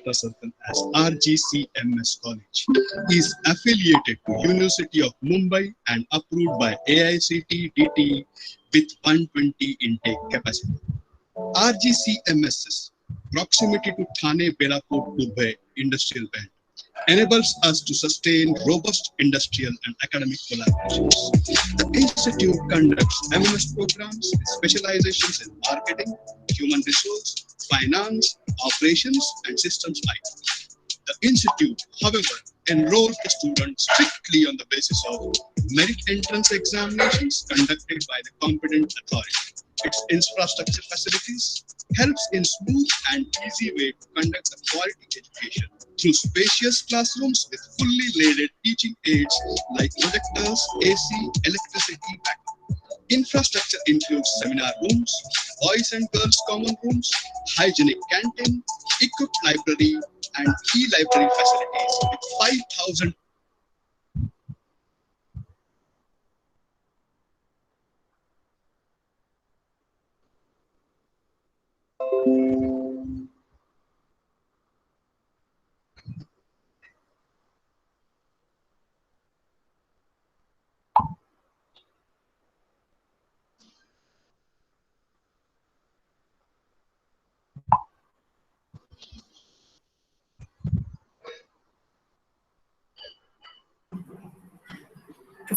Maharashtra Circle as RGCMS College, is affiliated to University of Mumbai and approved by AICTE with 120 intake capacity. RGCMS's proximity to Thane Belapur Purbe industrial belt enables us to sustain robust industrial and academic collaborations. The Institute conducts MMS programs with specializations in marketing, human resource, finance, operations, and systems IT. The Institute, however, enrolls the students strictly on the basis of merit entrance examinations conducted by the competent authority. Its infrastructure facilities helps in smooth and easy way to conduct a quality education through spacious classrooms with fully laded teaching aids like projectors, AC, electricity backup. Infrastructure includes seminar rooms, boys and girls common rooms, hygienic canteen, equipped library, and e-library facilities with 5,000.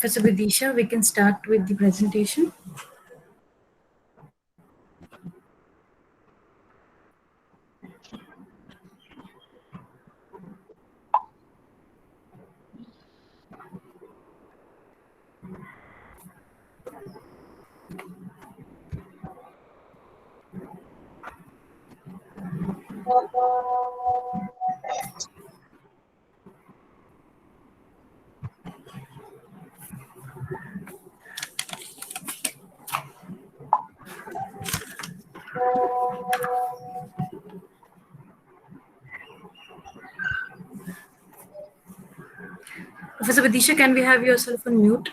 Professor Vidisha, we can start with the presentation. Professor Vidisha, can we have yourself on mute?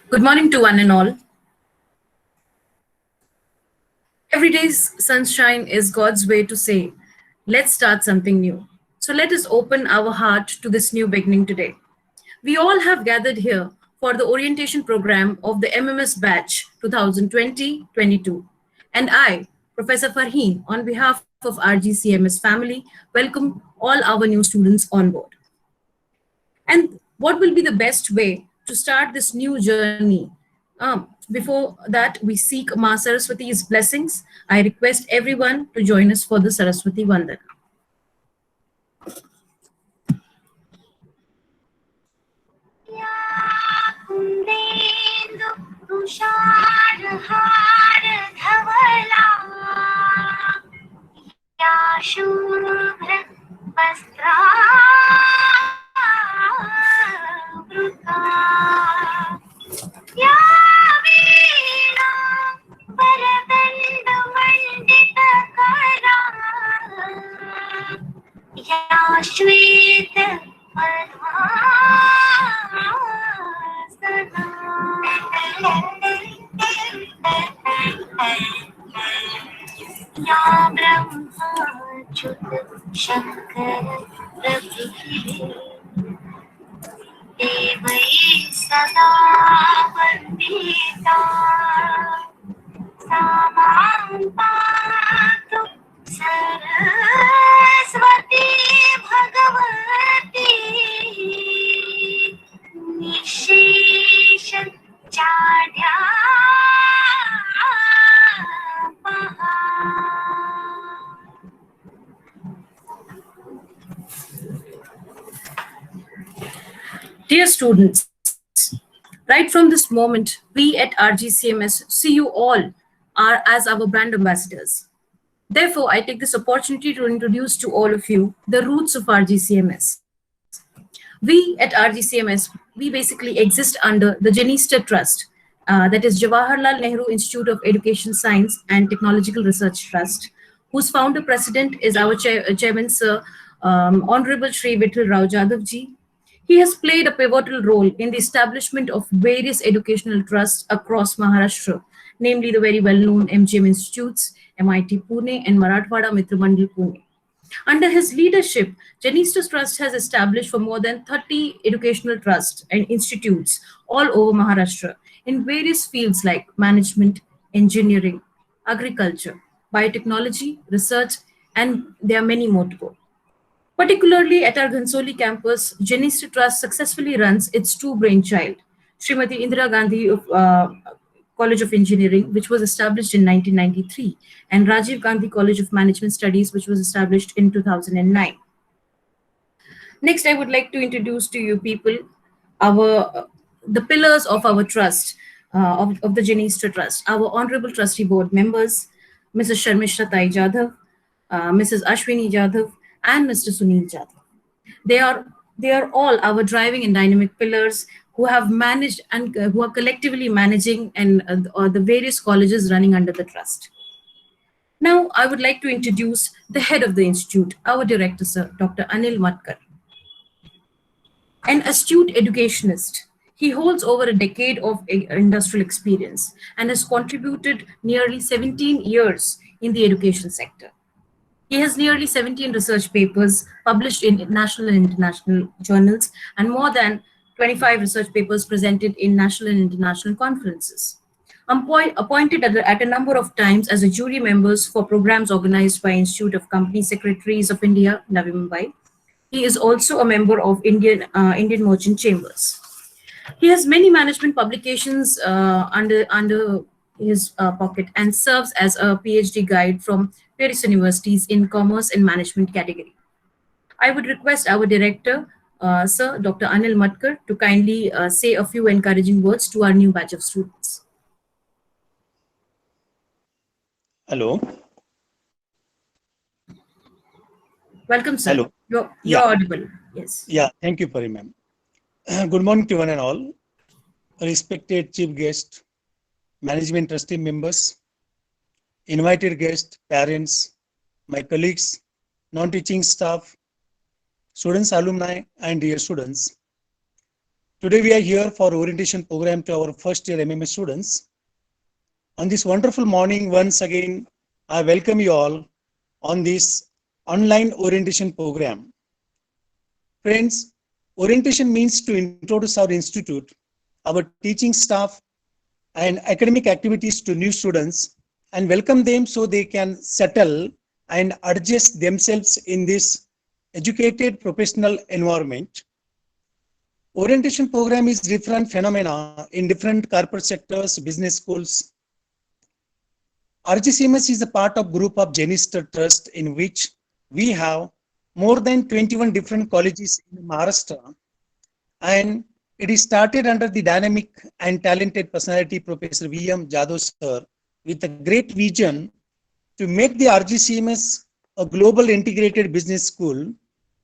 Good morning to one and all. Every day's sunshine is God's way to say, let's start something new. So let us open our heart to this new beginning today. We all have gathered here for the orientation program of the MMS batch 2020-22. And I, Professor Farheen, on behalf of RGCMS family, welcome all our new students on board. And what will be the best way to start this new journey? Before that, we seek Ma Saraswati's blessings. I request everyone to join us for the Saraswati Vandana. Shankar देवै सदा वन्दिता सा मां पातु Saraswati Bhagwati निशेष Dear students, Right from this moment, we at RGCMS see you all are as our brand ambassadors. Therefore, I take this opportunity to introduce to all of you the roots of RGCMS. We at RGCMS, we basically exist under the Genista Trust, that is Jawaharlal Nehru Institute of Education, Science and Technological Research Trust, whose founder president is our chairman, Sir Honorable Shri Vittal Rao Jadhav ji. He has played a pivotal role in the establishment of various educational trusts across Maharashtra, namely the very well-known MGM Institutes, MIT Pune, and Marathwada Mitra Mandal Pune. Under his leadership, Genistus Trust has established for more than 30 educational trusts and institutes all over Maharashtra in various fields like management, engineering, agriculture, biotechnology, research, and there are many more to go. Particularly at our Ghansoli campus, Genistus Trust successfully runs its two brainchild, Srimati Indira Gandhi College of Engineering, which was established in 1993, and Rajiv Gandhi College of Management Studies, which was established in 2009. Next, I would like to introduce to you people our the pillars of our trust, of the Genistus Trust. Our honorable trustee board members, Mrs. Sharmishra Tai Jadhav, Mrs. Ashwini Jadhav, and Mr. Sunil Jadhav. They are they are all our driving and dynamic pillars who have managed and who are collectively managing and the various colleges running under the trust. Now, I would like to introduce the head of the institute, our director, sir, Dr. Anil Matkar. An astute educationist, he holds over a decade of industrial experience and has contributed nearly 17 years in the education sector. He has nearly 17 research papers published in national and international journals and more than 25 research papers presented in national and international conferences. Appointed at a number of times as a jury members for programs organized by Institute of Company Secretaries of India, Navi Mumbai. He is also a member of Indian Merchant Chambers. He has many management publications under his pocket and serves as a PhD guide from various universities in commerce and management category. I would request our director, Sir Dr. Anil Matkar, to kindly say a few encouraging words to our new batch of students. Hello. Welcome, sir. Hello. You're audible. Yes. Yeah, thank you, Pari ma'am. Good morning to one and all. Respected chief guest, management trustee members, invited guests, parents, my colleagues, non-teaching staff, students, alumni, and dear students. Today we are here for orientation program to our first year MMS students. On this wonderful morning, once again, I welcome you all on this online orientation program. Friends, orientation means to introduce our institute, our teaching staff, and academic activities to new students and welcome them so they can settle and adjust themselves in this educated professional environment. Orientation program is different phenomena in different corporate sectors, business schools. RGCMS is a part of group of Genistus Trust in which we have more than 21 different colleges in Maharashtra, and it is started under the dynamic and talented personality Professor V.M. Jadhav sir with a great vision to make the RGCMS a global integrated business school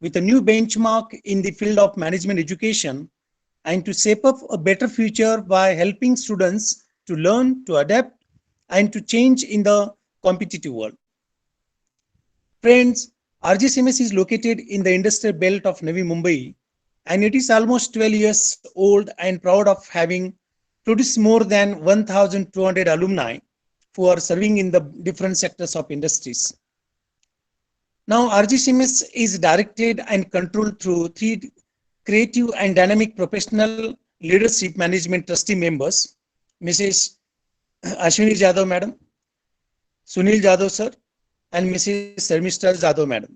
with a new benchmark in the field of management education and to shape up a better future by helping students to learn, to adapt, and to change in the competitive world. Friends, RGCMS is located in the industrial belt of Navi Mumbai, and it is almost 12 years old and proud of having produced more than 1,200 alumni who are serving in the different sectors of industries. Now, RGCMS is directed and controlled through 3 creative and dynamic professional leadership management trustee members, Mrs. Ashwini Jadhav Madam, Sunil Jadhav Sir, and Mrs. Sharmishra Jadhav Madam.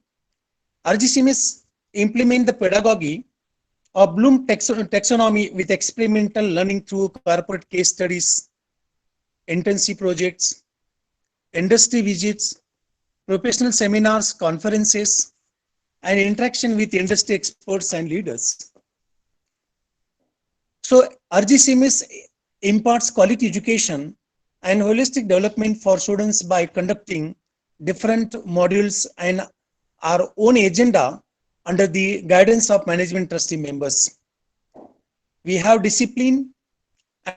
RGCMS implement the pedagogy of Bloom taxonomy with experimental learning through corporate case studies, internship projects, industry visits, professional seminars, conferences, and interaction with industry experts and leaders. So RGCMS imparts quality education and holistic development for students by conducting different modules and our own agenda under the guidance of management trustee members. We have discipline,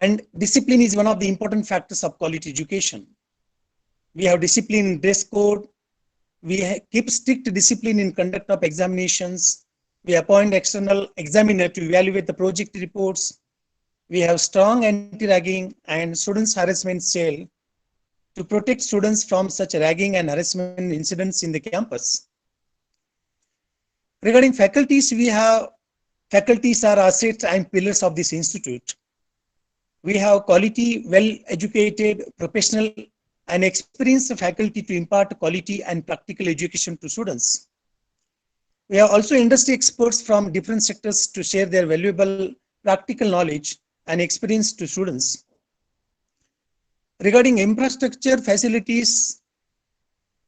and discipline is one of the important factors of quality education. We have discipline in dress code. We keep strict discipline in conduct of examinations. We appoint external examiner to evaluate the project reports. We have strong anti-ragging and students harassment cell to protect students from such ragging and harassment incidents in the campus. Regarding faculties, we have faculties are assets and pillars of this institute. We have quality, well-educated, professional, and experienced faculty to impart quality and practical education to students. We have also industry experts from different sectors to share their valuable practical knowledge and experience to students. Regarding infrastructure, facilities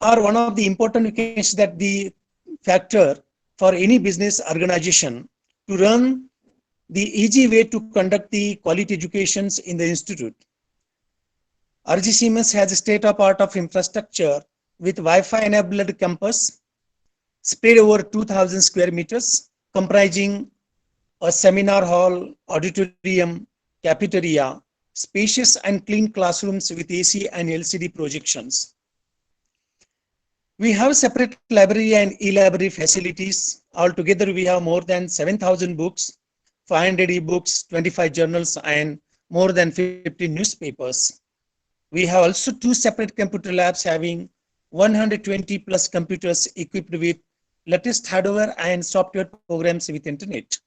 are one of the important things that the factor for any business organization to run the easy way to conduct the quality educations in the institute. RGCMS has a state-of-art of infrastructure with Wi-Fi enabled campus spread over 2,000 square meters, comprising a seminar hall, auditorium, cafeteria, spacious and clean classrooms with AC and LCD projections. We have separate library and e-library facilities. Altogether, we have more than 7,000 books, 500 e-books, 25 journals, and more than 50 newspapers. We have also 2 separate computer labs having 120 plus computers equipped with latest hardware and software programs with internet.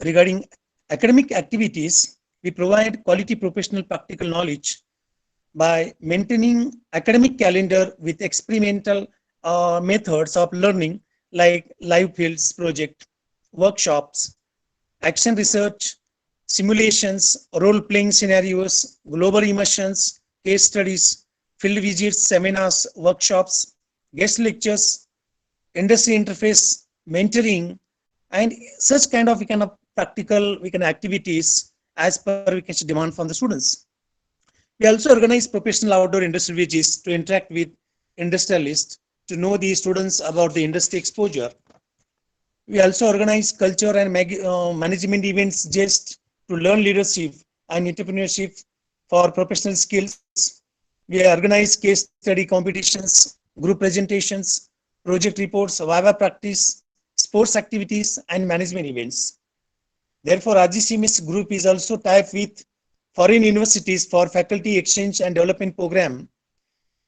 Regarding academic activities, we provide quality professional practical knowledge by maintaining academic calendar with experimental methods of learning like live fields project, workshops, action research, simulations, role-playing scenarios, global immersions, case studies, field visits, seminars, workshops, guest lectures, industry interface, mentoring, and such kind of practical activities as per demand from the students. We also organize professional outdoor industry visits to interact with industrialists to know the students about the industry exposure. We also organize culture and management events just to learn leadership and entrepreneurship for professional skills. We organize case study competitions, group presentations, project reports, Viva practice, sports activities, and management events. Therefore, RGCMS group is also tied with foreign universities for faculty exchange and development program.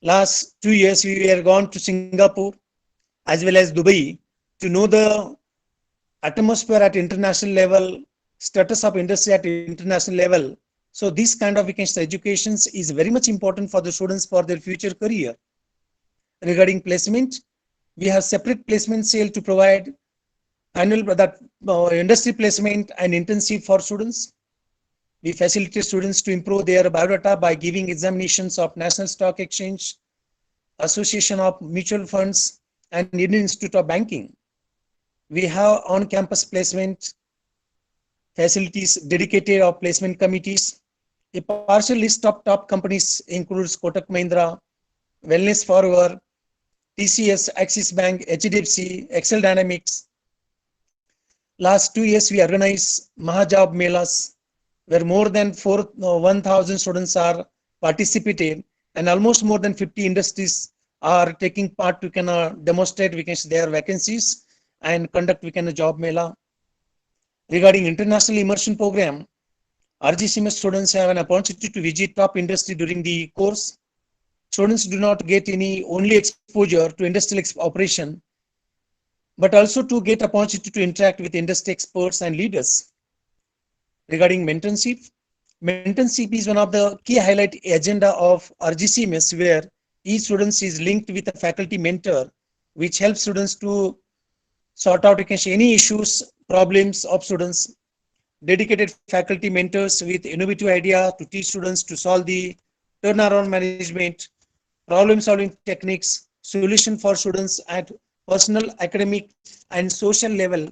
Last 2 years, we have gone to Singapore as well as Dubai to know the atmosphere at international level, status of industry at international level. So this kind of education is very much important for the students for their future career. Regarding placement, we have separate placement cell to provide annual industry placement and internship for students. We facilitate students to improve their biodata by giving examinations of National Stock Exchange, Association of Mutual Funds, and Indian Institute of Banking. We have on-campus placement facilities dedicated of placement committees. A partial list of top companies includes Kotak Mahindra, Wellness Forward, TCS, Axis Bank, HDFC, Excel Dynamics. Last 2 years, we organized Mahajob Melas, where more than 1,000 students are participating, and almost more than 50 industries are taking part to demonstrate their vacancies and conduct job mela. Regarding international immersion program, RGCMS students have an opportunity to visit top industry during the course. Students do not get any only exposure to industrial operation, but also to get opportunity to interact with industry experts and leaders. Regarding mentorship, mentorship is one of the key highlight agenda of RGCMS, where each student is linked with a faculty mentor, which helps students to sort out any issues, problems of students. Dedicated faculty mentors with innovative idea to teach students to solve the turnaround management, problem solving techniques, solution for students at personal, academic, and social level.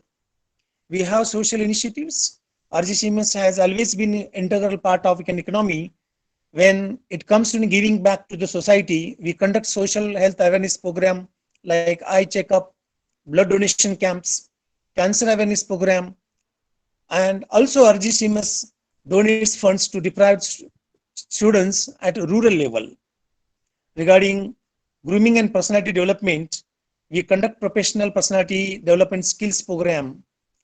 We have social initiatives RGCMS has always been an integral part of an economy. When it comes to giving back to the society, we conduct social health awareness program like eye checkup, blood donation camps, cancer awareness program, and also RGCMS donates funds to deprived students at a rural level. Regarding grooming and personality development, we conduct professional personality development skills program,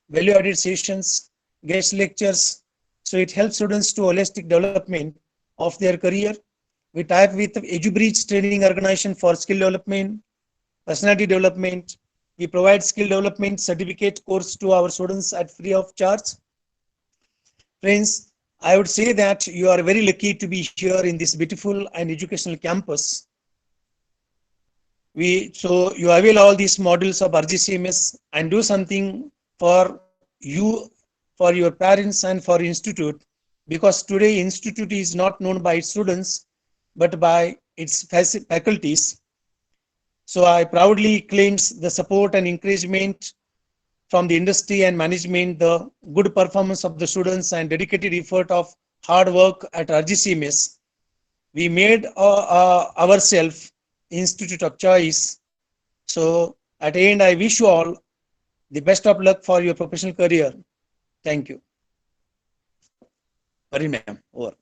value-added sessions, guest lectures. So it helps students to holistic development of their career. We tie up with EduBridge training organization for skill development, personality development. We provide skill development certificate course to our students at free of charge. Friends, I would say that you are very lucky to be here in this beautiful and educational campus. So you avail all these models of RGCMS and do something for you, for your parents and for institute, because today institute is not known by its students, but by its faculties. So I proudly claims the support and encouragement from the industry and management, the good performance of the students and dedicated effort of hard work at RGCMS. We made ourselves institute of choice. So at the end, I wish you all the best of luck for your professional career. Thank you. Parin ma'am, over.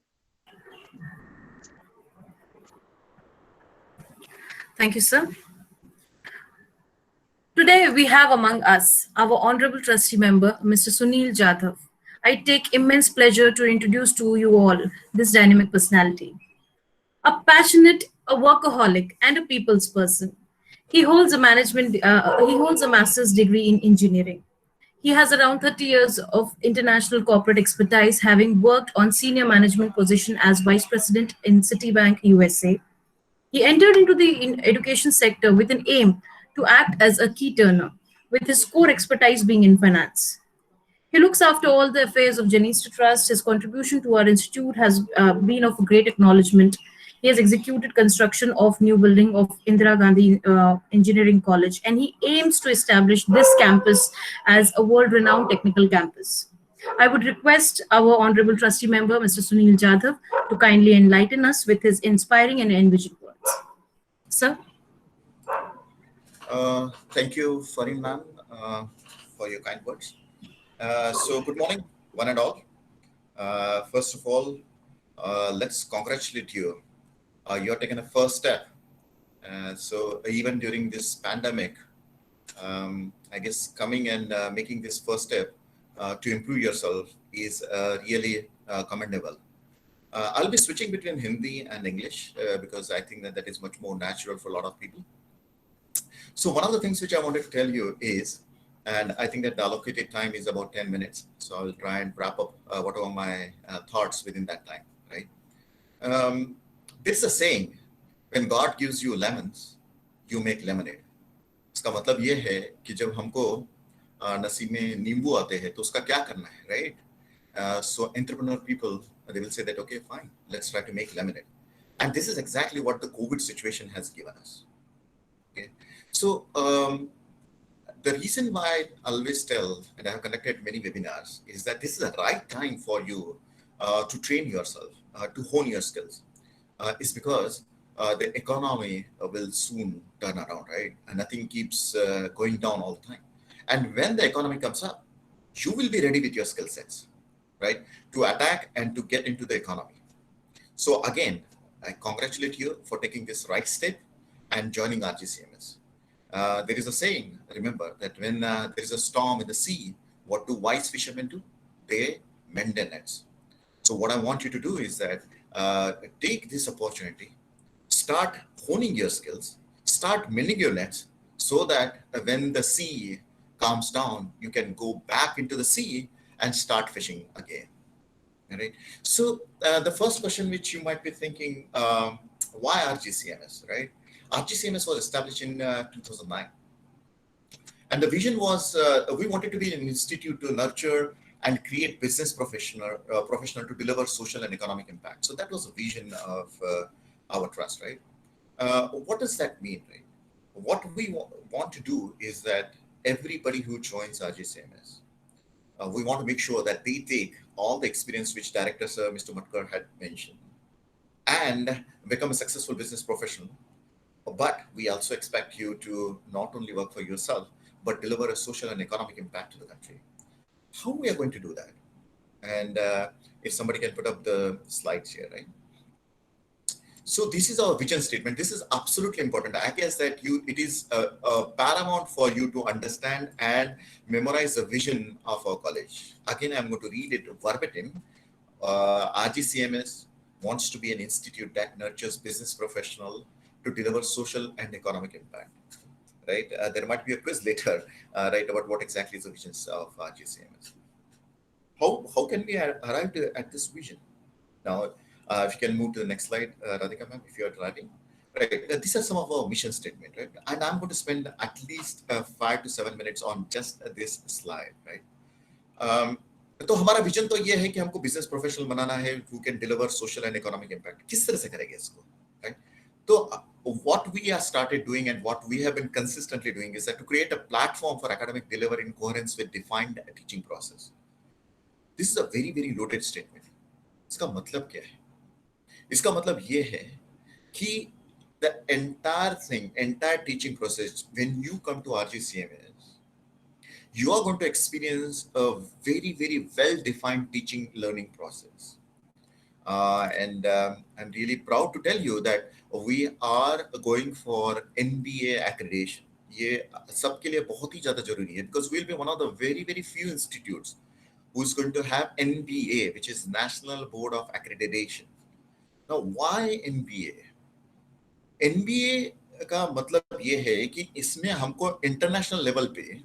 Thank you, sir. Today, we have among us our Honorable Trustee Member, Mr. Sunil Jadhav. I take immense pleasure to introduce to you all this dynamic personality. A passionate, a workaholic, and a people's person. He holds a master's degree in engineering. He has around 30 years of international corporate expertise, having worked on senior management position as vice president in Citibank USA. He entered into the education sector with an aim to act as a key turner, with his core expertise being in finance. He looks after all the affairs of Janista Trust. His contribution to our institute has been of great acknowledgement. He has executed construction of new building of Indira Gandhi Engineering College, and he aims to establish this campus as a world-renowned technical campus. I would request our Honorable Trustee Member, Mr. Sunil Jadhav, to kindly enlighten us with his inspiring and envisioned words. Sir? Thank you, Farin ma'am, for your kind words. So good morning, one and all. First of all, let's congratulate you. You're taking a first step. So even during this pandemic, I guess coming and making this first step to improve yourself is really commendable. I'll be switching between Hindi and English because I think that is much more natural for a lot of people. So one of the things which I wanted to tell you is, and I think that the allocated time is about 10 minutes. So I'll try and wrap up what are my thoughts within that time, right? There's a saying, when God gives you lemons, you make lemonade. इसका मतलब ये है कि जब हमको नसीब में नींबू आते हैं तो उसका क्या करना है, right? So entrepreneur people, they will say that, okay, fine, let's try to make lemonade. And this is exactly what the COVID situation has given us. Okay, so the reason why I always tell, and I have conducted many webinars, is that this is the right time for you to train yourself, to hone your skills. Is because the economy will soon turn around, right? And nothing keeps going down all the time. And when the economy comes up, you will be ready with your skill sets, right? To attack and to get into the economy. So again, I congratulate you for taking this right step and joining RGCMS. There is a saying, remember, that when there is a storm in the sea, what do wise fishermen do? They mend their nets. So what I want you to do is that take this opportunity, start honing your skills, start mending your nets, so that when the sea calms down, you can go back into the sea and start fishing again. All right. So the first question which you might be thinking, why RGCMS, right? RGCMS was established in 2009. And the vision was, we wanted to be an institute to nurture and create business professional to deliver social and economic impact. So that was the vision of our trust, right? What does that mean, right? What we want to do is that everybody who joins RGCMS, we want to make sure that they take all the experience which Director Sir Mr. Matkar had mentioned and become a successful business professional. But we also expect you to not only work for yourself, but deliver a social and economic impact to the country. How we are going to do that? And if somebody can put up the slides here, right? So this is our vision statement. This is absolutely important. I guess that it is paramount for you to understand and memorize the vision of our college. Again, I'm going to read it verbatim. RGCMS wants to be an institute that nurtures business professional to deliver social and economic impact. Right? There might be a quiz later, right, about what exactly is the vision of RGCMS. How can we arrive at this vision? Now, if you can move to the next slide, Radhika ma'am, if you are driving. Right, these are some of our mission statement, right? And I'm going to spend at least 5 to 7 minutes on just this slide, right? तो हमारा vision तो ये है कि हमको business professional बनाना है who can deliver social and economic impact. किस तरह से करेंगे इसको, right? So what we have started doing and what we have been consistently doing is that to create a platform for academic delivery in coherence with defined teaching process. This is a very, very loaded statement. इसका मतलब क्या है? इसका मतलब ये है कि the entire teaching process, when you come to RGCMS, you are going to experience a very, very well-defined teaching learning process. And I'm really proud to tell you that we are going for NBA accreditation. ये सबके लिए बहुत ही ज़्यादा जरूरी है because we'll be one of the very, very few institutes who's going to have NBA, which is National Board of Accreditation. Now, why NBA? NBA का मतलब ये है कि इसमें हमको international level पे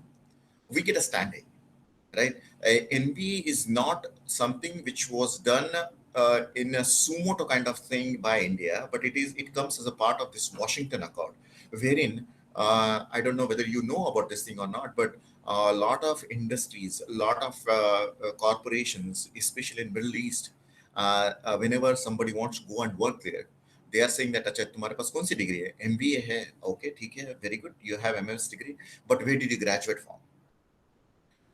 we get a standing, right? NBA is not something which was done in a sumo kind of thing by India, but it comes as a part of this Washington Accord, wherein I don't know whether you know about this thing or not, but a lot of industries, a lot of corporations, especially in Middle East, whenever somebody wants to go and work there, they are saying that अच्छा तुम्हारे पास कौन सी degree है? MBA है, okay, ठीक है, very good, you have MS degree, but where did you graduate from?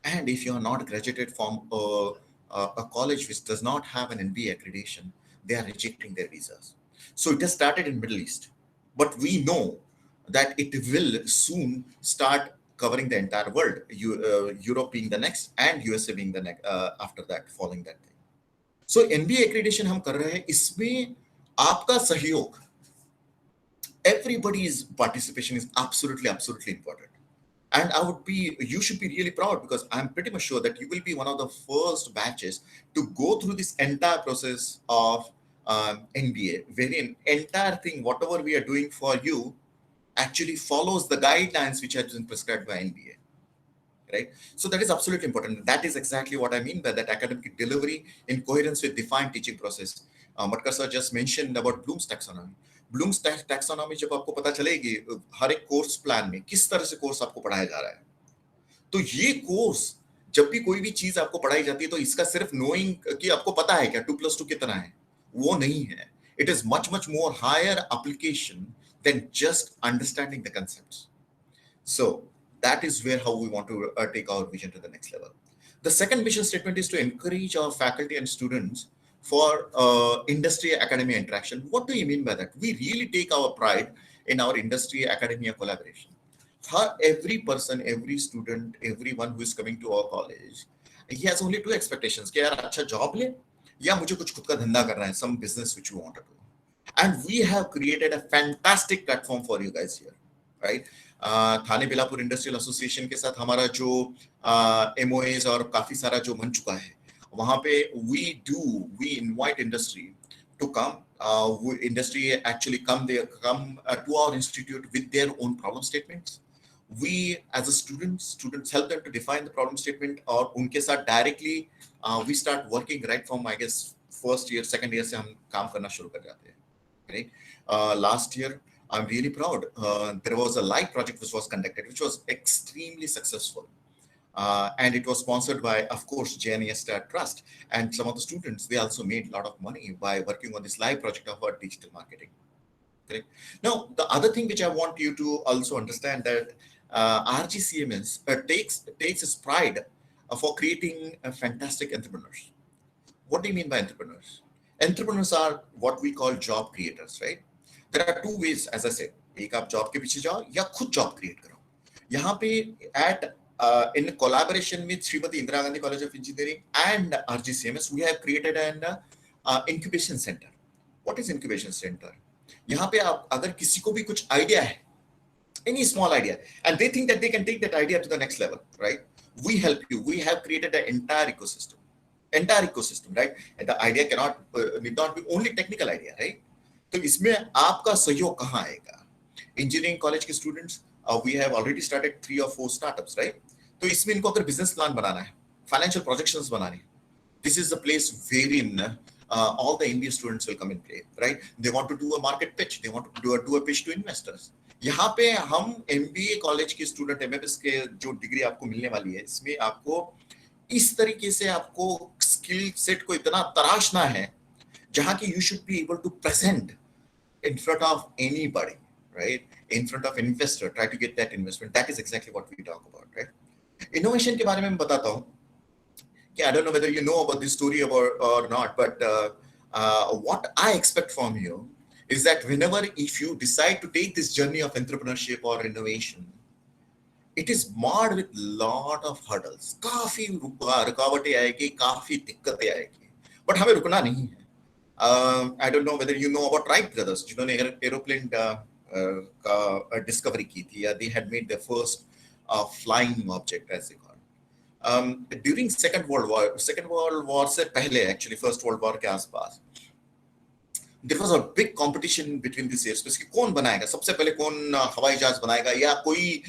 And if you are not graduated from a college which does not have an MBA accreditation, they are rejecting their visas. So it has started in Middle East, but we know that it will soon start covering the entire world, Europe being the next and USA being the next after that, following that thing. So MBA accreditation हम कर रहे हैं, इसमें आपका सहयोग, everybody's participation is absolutely important. And you should be really proud because I'm pretty much sure that you will be one of the first batches to go through this entire process of NBA, wherein entire thing, whatever we are doing for you, actually follows the guidelines which have been prescribed by NBA, right? So that is absolutely important. That is exactly what I mean by that academic delivery in coherence with defined teaching process. Matkar sir just mentioned about Bloom's taxonomy. Bloom's taxonomy जब आपको पता चलेगी हर एक course plan में किस तरह से course आपको पढ़ाया जा रहा है, तो ये कोर्स जब भी कोई भी चीज आपको पढ़ाई जाती है तो इसका सिर्फ नोइंग कि आपको पता है क्या 2+2 कितना है, वो नहीं है. It is much more higher application than just understanding the concepts. So that is where how we want to take our vision to the next level. The second mission statement is to encourage our faculty and students for industry academia interaction. What do you mean by that? We really take our pride in our industry academia collaboration. For every person, every student, everyone who is coming to our college, he has only two expectations: कि यार अच्छा job ले या मुझे कुछ खुद का धंधा करना है, some business which you want to do. And we have created a fantastic platform for you guys here, right? Thane Belapur industrial association के साथ हमारा जो MOAs और काफी सारा जो बन चुका है, वहाँ पे we invite industry to come. Industry actually come to our institute with their own problem statements. We as a students help them to define the problem statement और उनके साथ directly we start working right from, I guess, first year, second year से हम काम करना शुरू कर जाते हैं, right? Last year I'm really proud. There was a live project which was conducted, which was extremely successful. And it was sponsored by, of course, JNES Trust. And some of the students, they also made a lot of money by working on this live project of our digital marketing. Correct? Now, the other thing which I want you to also understand that RGCMS takes its pride for creating fantastic entrepreneurs. What do you mean by entrepreneurs? Entrepreneurs are what we call job creators, right? There are two ways, as I said. एक आप job के पीछे जाओ या खुद job create करो. यहाँ पे at in collaboration with Srimati Indira Gandhi College of Engineering and RGCMS, we have created an incubation center. What is incubation center? यहाँ पे आप अगर किसी को भी कुछ idea है, any small idea, and they think that they can take that idea to the next level, right? We help you. We have created an entire ecosystem, right? And the idea cannot need not be only technical idea, right? तो इसमें आपका सहयोग कहाँ आएगा? Engineering college के students, we have already started 3 or 4 startups, right? तो इसमें इनको अगर business plan बनाना है, financial projections बनाने, this is the place wherein all the MBA students will come in play, right? They want to do a market pitch, they want to do a pitch to investors. यहाँ पे हम MBA college के student MFS के जो degree आपको मिलने वाली है, इसमें आपको इस तरीके से आपको स्किल सेट को इतना तराशना है जहाँ की you should be able to present in front of anybody, right? In front of investor, try to get that investment. That is exactly what we talk about, right? Innovation के बारे में मैं बताता हूँ कि I don't know whether you know about this story or not, but what I expect from you is that whenever if you decide to take this journey of entrepreneurship or innovation, it is marred with lot of hurdles. काफी रुकावटें आएगी, काफी दिक्कतें आएगी, but हमें रुकना नहीं है. I don't know whether you know about Wright brothers, जिन्होंने एरोप्लेन का डिस्कवरी की थी, या they had made the first flying object as they call. During Second World War से पहले, actually First World War के आसपास, there was a big competition between these airspace कि कौन बनाएगा, सबसे पहले कौन हवाई जहाज बनाएगा या कोई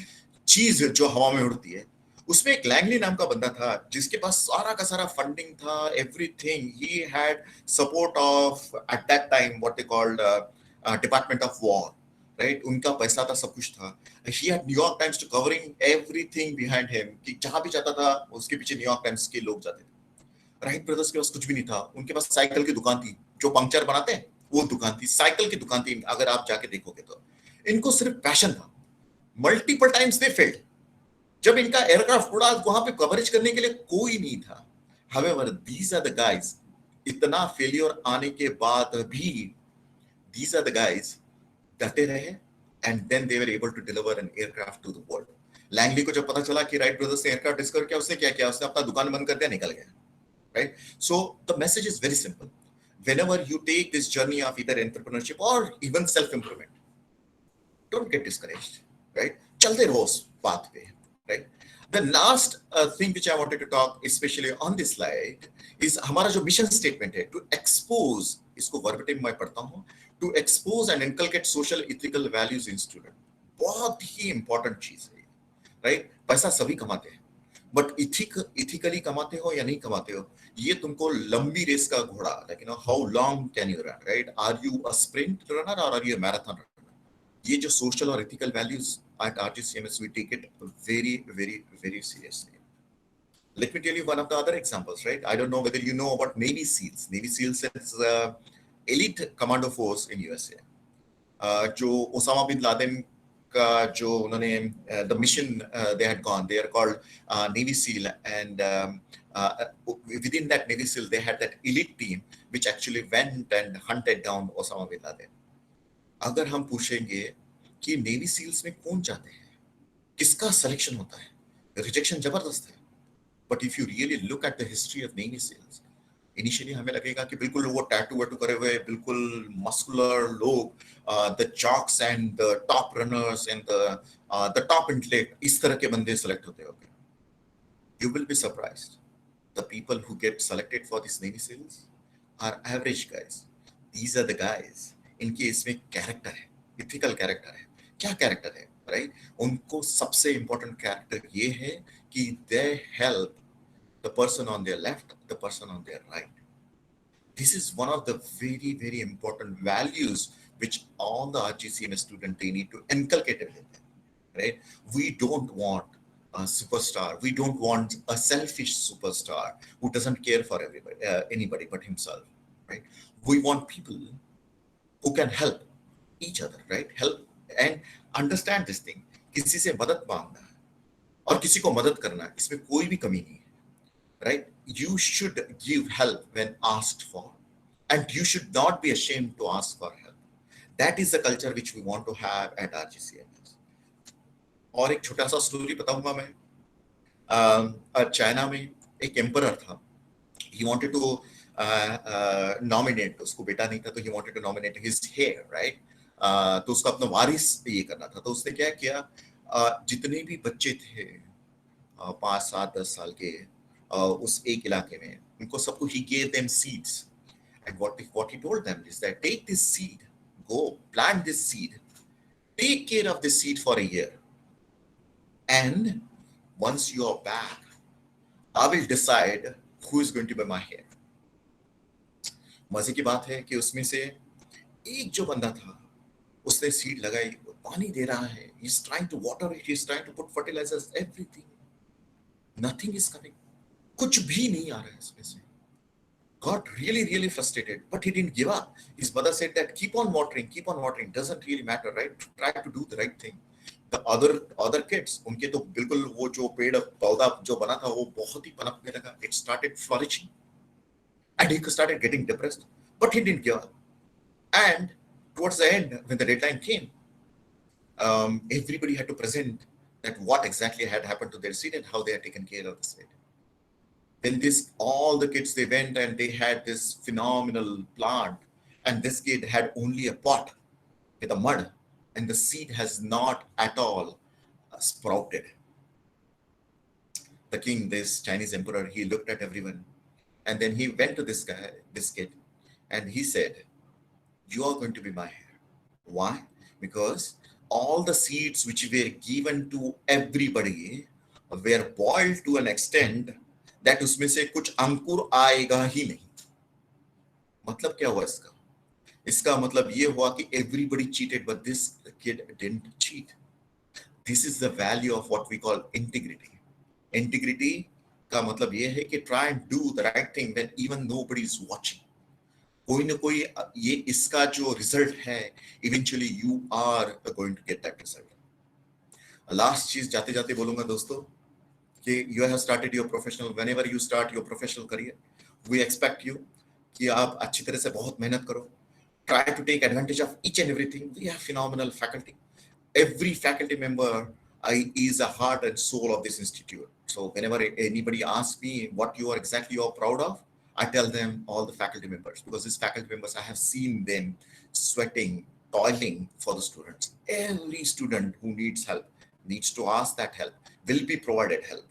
चीज जो हवा में उड़ती है. उसमें एक लैंगली नाम का बंदा था जिसके पास सारा का सारा फंडिंग था, everything. He had support of at that time what they called department of war, right? उनका पैसा था, सब कुछ था. He had New York Times to covering everything behind him, कि जहां भी जाता था उसके पीछे न्यूयॉर्क टाइम्स के लोग जाते थे. राइट ब्रदर्स के पास कुछ भी नहीं था. उनके पास साइकिल की दुकान थी, जो पंक्चर बनाते हैं वो दुकान थी, साइकिल की दुकान थी. अगर आप जाके देखोगे तो इनको सिर्फ पैशन था. Multiple times they failed. जब इनका एयरक्राफ्ट उड़ा, वहां पे कवरेज करने के लिए कोई नहीं था. However, these are the guys, इतना फेलियर आने के बाद भी these are the guys डटे रहे, and then they were able to deliver an aircraft to the world. Langley को जब पता चला कि राइट ब्रदर्स ने एयरक्राफ्ट डिस्कवर किया, उसने क्या किया? उसने अपना दुकान बंद कर दिया, निकल गया. Right? So the message is very simple. Whenever you take this journey of either entrepreneurship or even self-improvement, don't get discouraged, right? चलते रहो उस पाथ पे, right? The last thing which I wanted to talk, especially on this slide, is हमारा जो mission statement है, to expose, इसको verbatim मैं पढ़ता हूँ, to expose and inculcate social ethical values in student. बहुत ही important चीज है, right? पैसा सभी कमाते हैं, but ethically कमाते हो या नहीं कमाते हो, ये तुमको लंबी रेस का घोड़ा, like you know, how long can you run, right? Are you a sprint runner or are you a marathon runner? ये जो social और ethical values at RGCMS, we take it very, very, very seriously. Let me tell you one of the other examples, right? I don't know whether you know about Navy SEALs. Navy SEALs is elite commando force in USA. जो Osama bin Laden का जो उन्होंने the mission they had gone, they are called Navy SEAL, and within that Navy SEAL they had that elite team which actually went and hunted down Osama bin Laden. अगर हम पूछेंगे कि navy seals में कौन जाते हैं, किसका selection होता है, रिजेक्शन जबरदस्त है. But if you really look at the history of Navy SEALs, initially हमें लगेगा कि बिल्कुल वो टैटू वैटू करे हुए, बिल्कुल मस्कुलर लोग, the jocks and the top runners and the top intellect, इस तरह के बंदे सेलेक्ट होते होंगे. You will be surprised, the people who get selected for this Navy SEALs are average guys. These are the guys, इनके इसमें character है, ethical character है. क्या कैरेक्टर है, राइट? उनको सबसे इंपॉर्टेंट कैरेक्टर ये है कि they help the person on their left, the person on their right. This is one of the very very important values which all the RGCMS students they need to inculcate it in them, right? We don't want a superstar. We don't want a selfish superstar who doesn't care for everybody, anybody but himself, right? We want people who can help each other, right? Help and understand this thing. किसी से मदद मांगना और किसी को मदद करना, इसमें कोई भी कमी नहीं है, right? You should give help when asked for, and you should not be ashamed to ask for help. That is the culture which we want to have at RGCMS. और एक छोटा सा स्टोरी बताऊंगा मैं. चाइना में एक emperor था. He wanted to nominate, उसको बेटा नहीं था तो he wanted to nominate his heir, right? तो उसको अपना वारिस ये करना था. तो उसने क्या किया, जितने भी बच्चे थे 5, 7, 10 साल के उस एक इलाके में, उनको सबको he gave them seeds. And what he told them is that take this seed, go plant this seed, take care of this seed for a year, and once you are back, I will decide who is going to be my heir. मजे की बात है कि उसमें से एक जो बंदा था, उसने सीड लगाई, पानी दे रहा है, he is trying to water it, he is trying to put fertilizers, everything, nothing is coming, कुछ भी नहीं आ रहा है इसमें से. Got really frustrated, but he didn't give up. His mother said that keep on watering, doesn't really matter, right? Try to do the right thing. The other kids, उनके तो बिल्कुल वो जो पेड़ पौधा जो बना था वो बहुत ही पनपने लगा. It started flourishing, and he started getting depressed, but he didn't give up. And towards the end, when the deadline came, everybody had to present that what exactly had happened to their seed and how they had taken care of the seed. Then all the kids, they went and they had this phenomenal plant, and this kid had only a pot with a mud, and the seed has not at all sprouted. The king, this Chinese emperor, he looked at everyone, and then he went to this kid, and he said, you are going to be my heir. Why? Because all the seeds which were given to everybody were boiled to an extent that उसमें से कुछ अंकुर आएगा ही नहीं. मतलब क्या हुआ इसका? इसका मतलब ये हुआ कि everybody cheated, but this kid didn't cheat. This is the value of what we call integrity. Integrity का मतलब ये है कि try and do the right thing when even nobody is watching. कोई ना कोई ये इसका जो result है, eventually you are going to get that result. Last चीज जाते जाते बोलूंगा दोस्तों, you have started your professional, whenever you start your professional career, we expect you कि आप अच्छी तरह से बहुत मेहनत करो. Try to take advantage of each and everything. We have phenomenal faculty. Every faculty member is a heart and soul of this institute. So whenever anybody asks me what you are proud of, I tell them all the faculty members, because these faculty members, I have seen them sweating, toiling for the students. Every student who needs help needs to ask that help, will be provided help.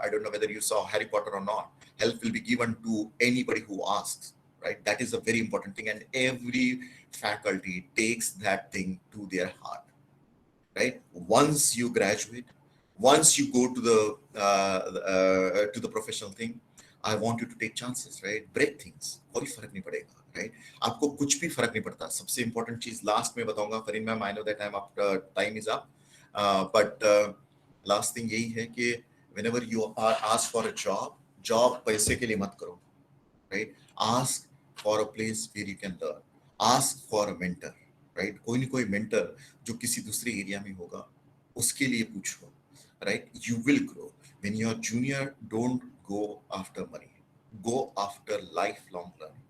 I don't know whether you saw Harry Potter or not. Help will be given to anybody who asks, right? That is a very important thing, and every faculty takes that thing to their heart, right? Once you graduate, once you go to the professional thing, I want you to take chances, right? Break things. कोई फर्क नहीं पड़ेगा, right? आपको कुछ भी फर्क नहीं पड़ता. सबसे important चीज last में बताऊंगा. Farin ma'am, I know that time is up, but last thing यही है कि whenever you are asked for a job पैसे के लिए मत करो, right? Ask for a place where you can learn. Ask for a mentor, right? कोई न कोई mentor जो किसी दूसरे एरिया में होगा, उसके लिए पूछो, right? You will grow. When you are junior, don't go after money. Go after lifelong learning.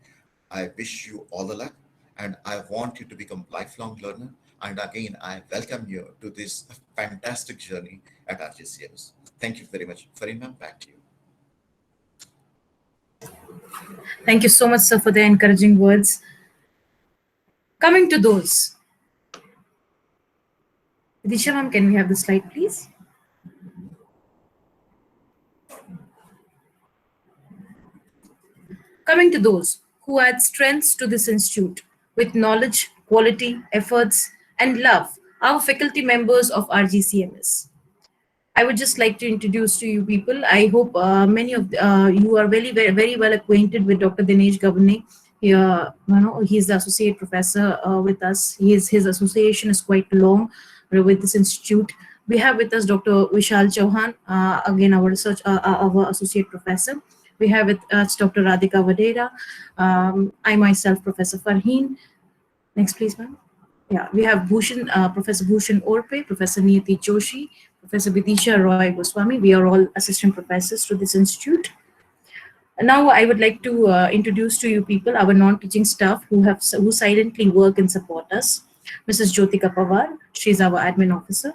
I wish you all the luck, and I want you to become lifelong learner. And again, I welcome you to this fantastic journey at RGCMS. Thank you very much. Farin ma'am, back to you. Thank you so much, sir, for the encouraging words. Coming to those. Vidisha ma'am, can we have the slide, please? Coming to those who add strengths to this institute with knowledge, quality, efforts, and love, our faculty members of RGCMS. I would just like to introduce to you people. I hope many of you are very well acquainted with Dr. Dinesh Gavane. He's the associate professor with us. His association is quite long with this institute. We have with us Dr. Vishal Chauhan, again our associate professor. We have with us Dr. Radhika Vadera. I myself, Professor Farheen. Next, please, ma'am. Yeah, we have Professor Bhushan Orpe, Professor Niyati Joshi, Professor Vidisha Roy Goswami. We are all assistant professors to this institute. Now I would like to introduce to you people our non-teaching staff who silently work and support us. Mrs. Jyotika Pawar, she is our admin officer.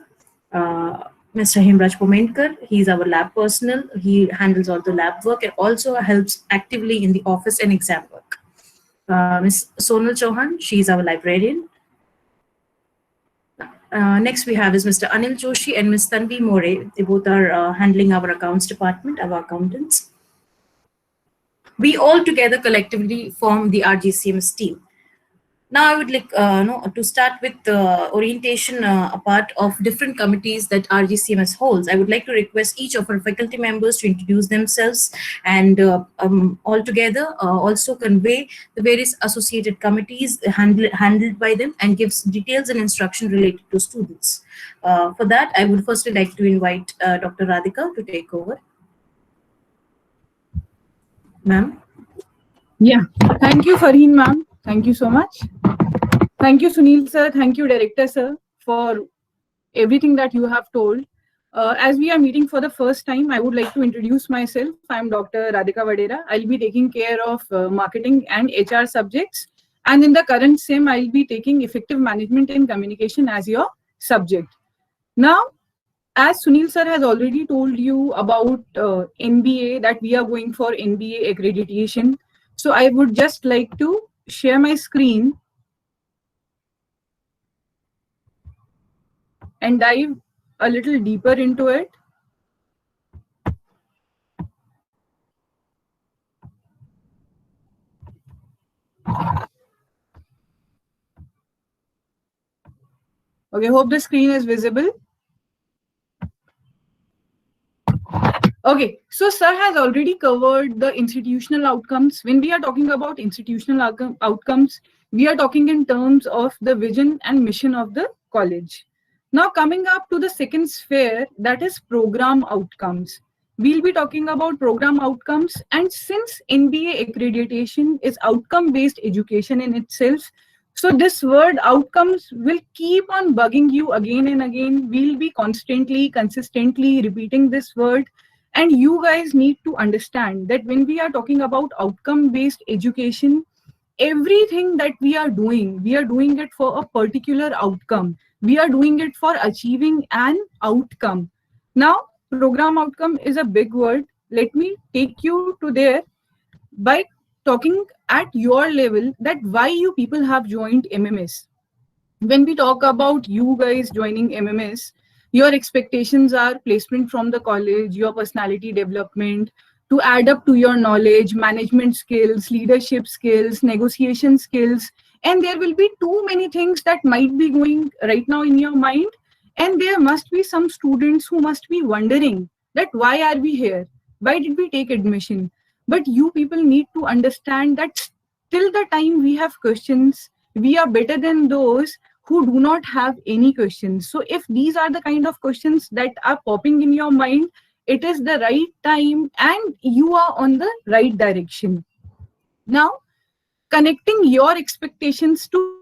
Mr. Himraj Pomenkar, he is our lab personnel. He handles all the lab work and also helps actively in the office and exam work. Ms. Sonal Chauhan, she is our librarian. Next we have is Mr. Anil Joshi and Ms. Tanvi More. They both are handling our accounts department, our accountants. We all together collectively form the RGCMS team. Now I would like to start with the orientation a part of different committees that RGCMS holds. I would like to request each of our faculty members to introduce themselves and all together also convey the various associated committees handled by them and gives details and instruction related to students. For that, I would firstly like to invite Dr. Radhika to take over. Ma'am. Yeah, thank you, Farheen ma'am. Thank you so much. Thank you, Sunil sir. Thank you, Director sir, for everything that you have told. As we are meeting for the first time, I would like to introduce myself. I'm Dr. Radhika Vadera. I'll be taking care of marketing and HR subjects. And in the current SIM, I'll be taking effective management and communication as your subject. Now, as Sunil sir has already told you about NBA, that we are going for NBA accreditation. So I would just like to share my screen and dive a little deeper into it. Okay, hope the screen is visible. Okay, so sir has already covered the institutional outcomes. When we are talking about institutional outcomes, we are talking in terms of the vision and mission of the college. Now coming up to the second sphere, that is program outcomes. We'll be talking about program outcomes, and since NBA accreditation is outcome-based education in itself, so this word outcomes will keep on bugging you again and again. We'll be constantly, consistently repeating this word. And you guys need to understand that when we are talking about outcome-based education, everything that we are doing it for a particular outcome. We are doing it for achieving an outcome. Now, program outcome is a big word. Let me take you to there by talking at your level that why you people have joined MMS. When we talk about you guys joining MMS, your expectations are placement from the college, your personality development, to add up to your knowledge, management skills, leadership skills, negotiation skills. And there will be too many things that might be going right now in your mind. And there must be some students who must be wondering that why are we here? Why did we take admission? But you people need to understand that till the time we have questions, we are better than those who do not have any questions. So if these are the kind of questions that are popping in your mind, it is the right time and you are on the right direction. Now, connecting your expectations to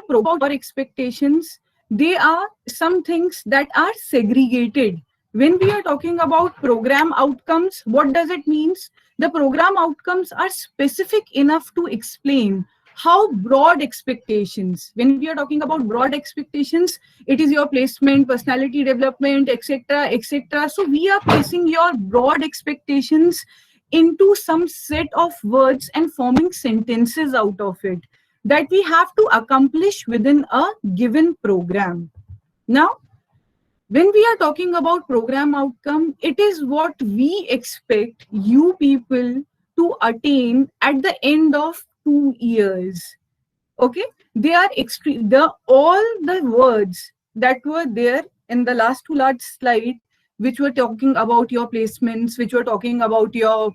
your expectations, they are some things that are segregated. When we are talking about program outcomes, what does it mean? The program outcomes are specific enough to explain how broad expectations. When we are talking about broad expectations, it is your placement, personality development, etc., etc. So we are placing your broad expectations into some set of words and forming sentences out of it that we have to accomplish within a given program. Now, when we are talking about program outcome, it is what we expect you people to attain at the end of 2 years. Okay, they are extreme. All the words that were there in the last two large slide, which were talking about your placements, which were talking about your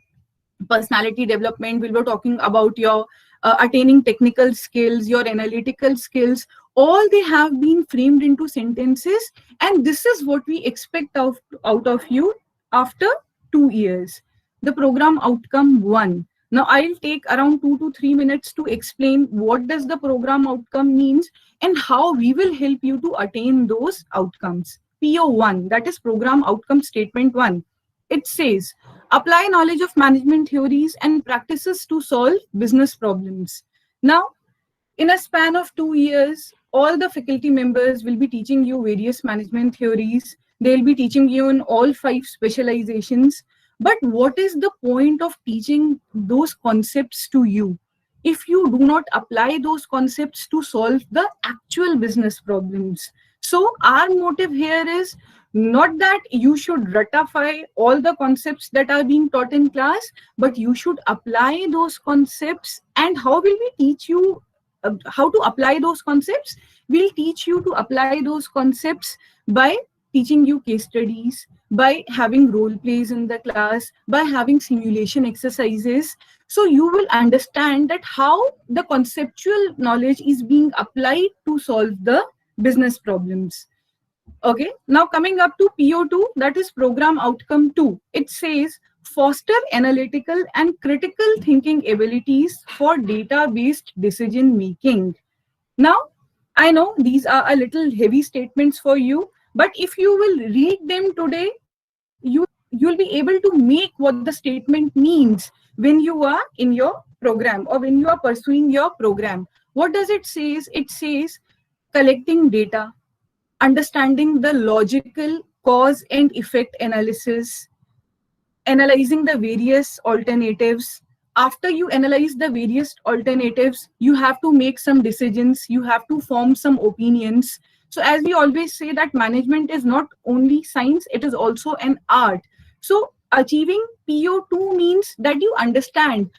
personality development, we were talking about your attaining technical skills, your analytical skills, all they have been framed into sentences, and this is what we expect out of you after 2 years. The program outcome 1. Now I'll take around 2 to 3 minutes to explain what does the program outcome means and how we will help you to attain those outcomes. PO1, that is program outcome statement 1. It says, apply knowledge of management theories and practices to solve business problems. Now, in a span of 2 years, all the faculty members will be teaching you various management theories. They'll be teaching you in all 5 specializations. But what is the point of teaching those concepts to you if you do not apply those concepts to solve the actual business problems? So our motive here is not that you should ratify all the concepts that are being taught in class, but you should apply those concepts. And how will we teach you how to apply those concepts? We'll teach you to apply those concepts by teaching you case studies, by having role plays in the class, by having simulation exercises. So you will understand that how the conceptual knowledge is being applied to solve the business problems. Okay, now coming up to PO2, that is program outcome 2. It says foster analytical and critical thinking abilities for data-based decision making. Now, I know these are a little heavy statements for you, but if you will read them today, you'll be able to make what the statement means when you are in your program or when you are pursuing your program. What does it say? It says collecting data, understanding the logical cause and effect analysis, analyzing the various alternatives. After you analyze the various alternatives, you have to make some decisions, you have to form some opinions. So as we always say that management is not only science, it is also an art. So achieving PO2 means that you understand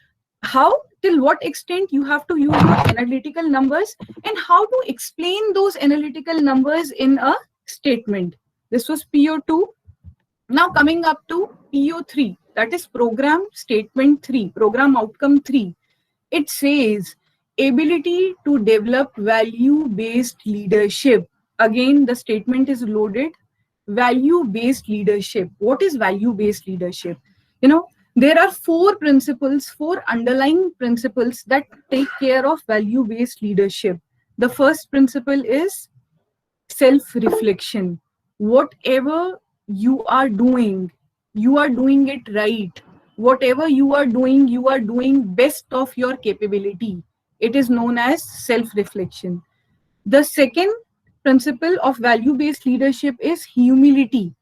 how, till what extent you have to use your analytical numbers and how to explain those analytical numbers in a statement. This was PO2. Now coming up to PO3, that is program statement 3, program outcome 3. It says ability to develop value-based leadership. Again, the statement is loaded. Value-based leadership. What is value-based leadership? You know, there are 4 principles, 4 underlying principles that take care of value-based leadership. The first principle is self-reflection. Whatever you are doing it right. Whatever you are doing best of your capability. It is known as self-reflection. The second principle of value-based leadership is humility.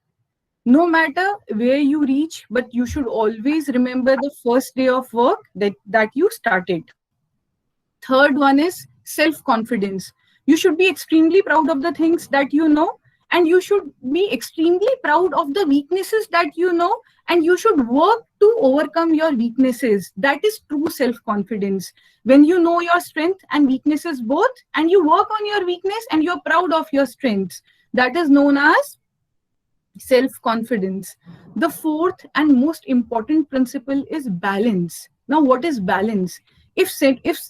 No matter where you reach, but you should always remember the first day of work that you started. Third one is self-confidence. You should be extremely proud of the things that you know, and you should be extremely proud of the weaknesses that you know, and you should work to overcome your weaknesses. That is true self-confidence. When you know your strength and weaknesses both, and you work on your weakness and you're proud of your strengths, that is known as self-confidence. The fourth and most important principle is balance. Now, what is balance? If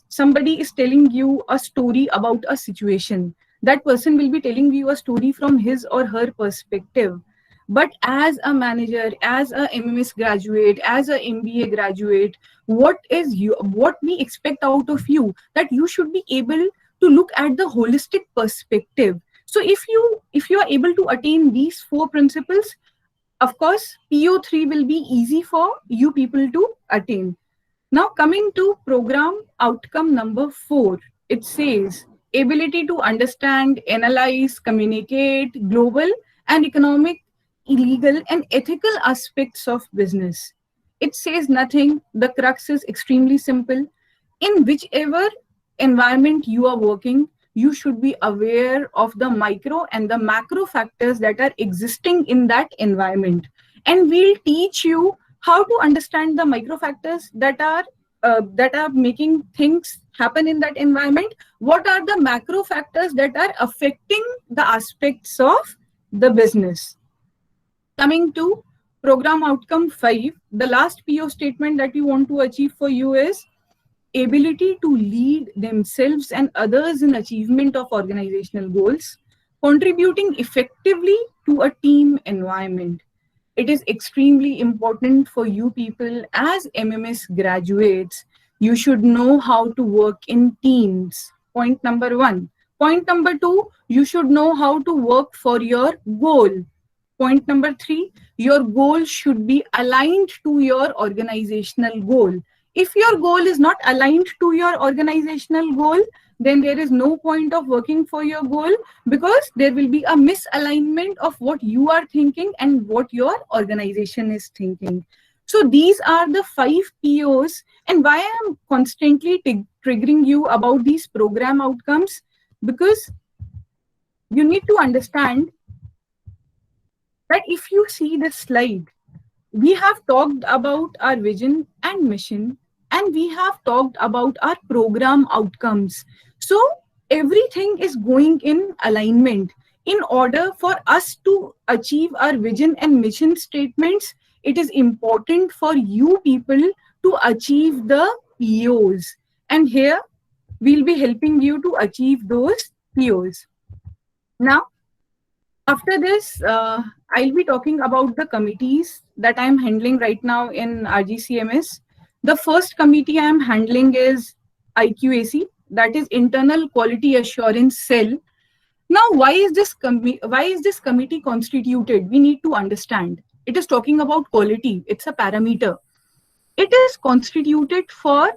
somebody is telling you a story about a situation, that person will be telling you a story from his or her perspective. But as a manager, as a MMS graduate, as a MBA graduate, what we expect out of you, that you should be able to look at the holistic perspective. So if you are able to attain these 4 principles, of course, PO3 will be easy for you people to attain. Now coming to program outcome number 4, it says ability to understand, analyze, communicate global and economic, legal and ethical aspects of business. It says nothing. The crux is extremely simple. In whichever environment you are working, you should be aware of the micro and the macro factors that are existing in that environment. And we'll teach you how to understand the micro factors that are making things happen in that environment. What are the macro factors that are affecting the aspects of the business? Coming to program outcome 5, the last PO statement that we want to achieve for you is ability to lead themselves and others in achievement of organizational goals, contributing effectively to a team environment. It is extremely important for you people as MMS graduates. You should know how to work in teams. Point number 1. Point number 2, you should know how to work for your goal. Point number 3, your goal should be aligned to your organizational goal. If your goal is not aligned to your organizational goal, then there is no point of working for your goal, because there will be a misalignment of what you are thinking and what your organization is thinking. So these are the 5 POs. And why I am constantly triggering you about these program outcomes, because you need to understand that if you see this slide, we have talked about our vision and mission, and we have talked about our program outcomes. So everything is going in alignment. In order for us to achieve our vision and mission statements, it is important for you people to achieve the POs. And here we'll be helping you to achieve those POs. Now, after this, I'll be talking about the committees that I'm handling right now in RGCMS. The first committee I'm handling is IQAC, that is Internal Quality Assurance Cell. Now, why is this committee constituted? We need to understand. It is talking about quality. It's a parameter. It is constituted for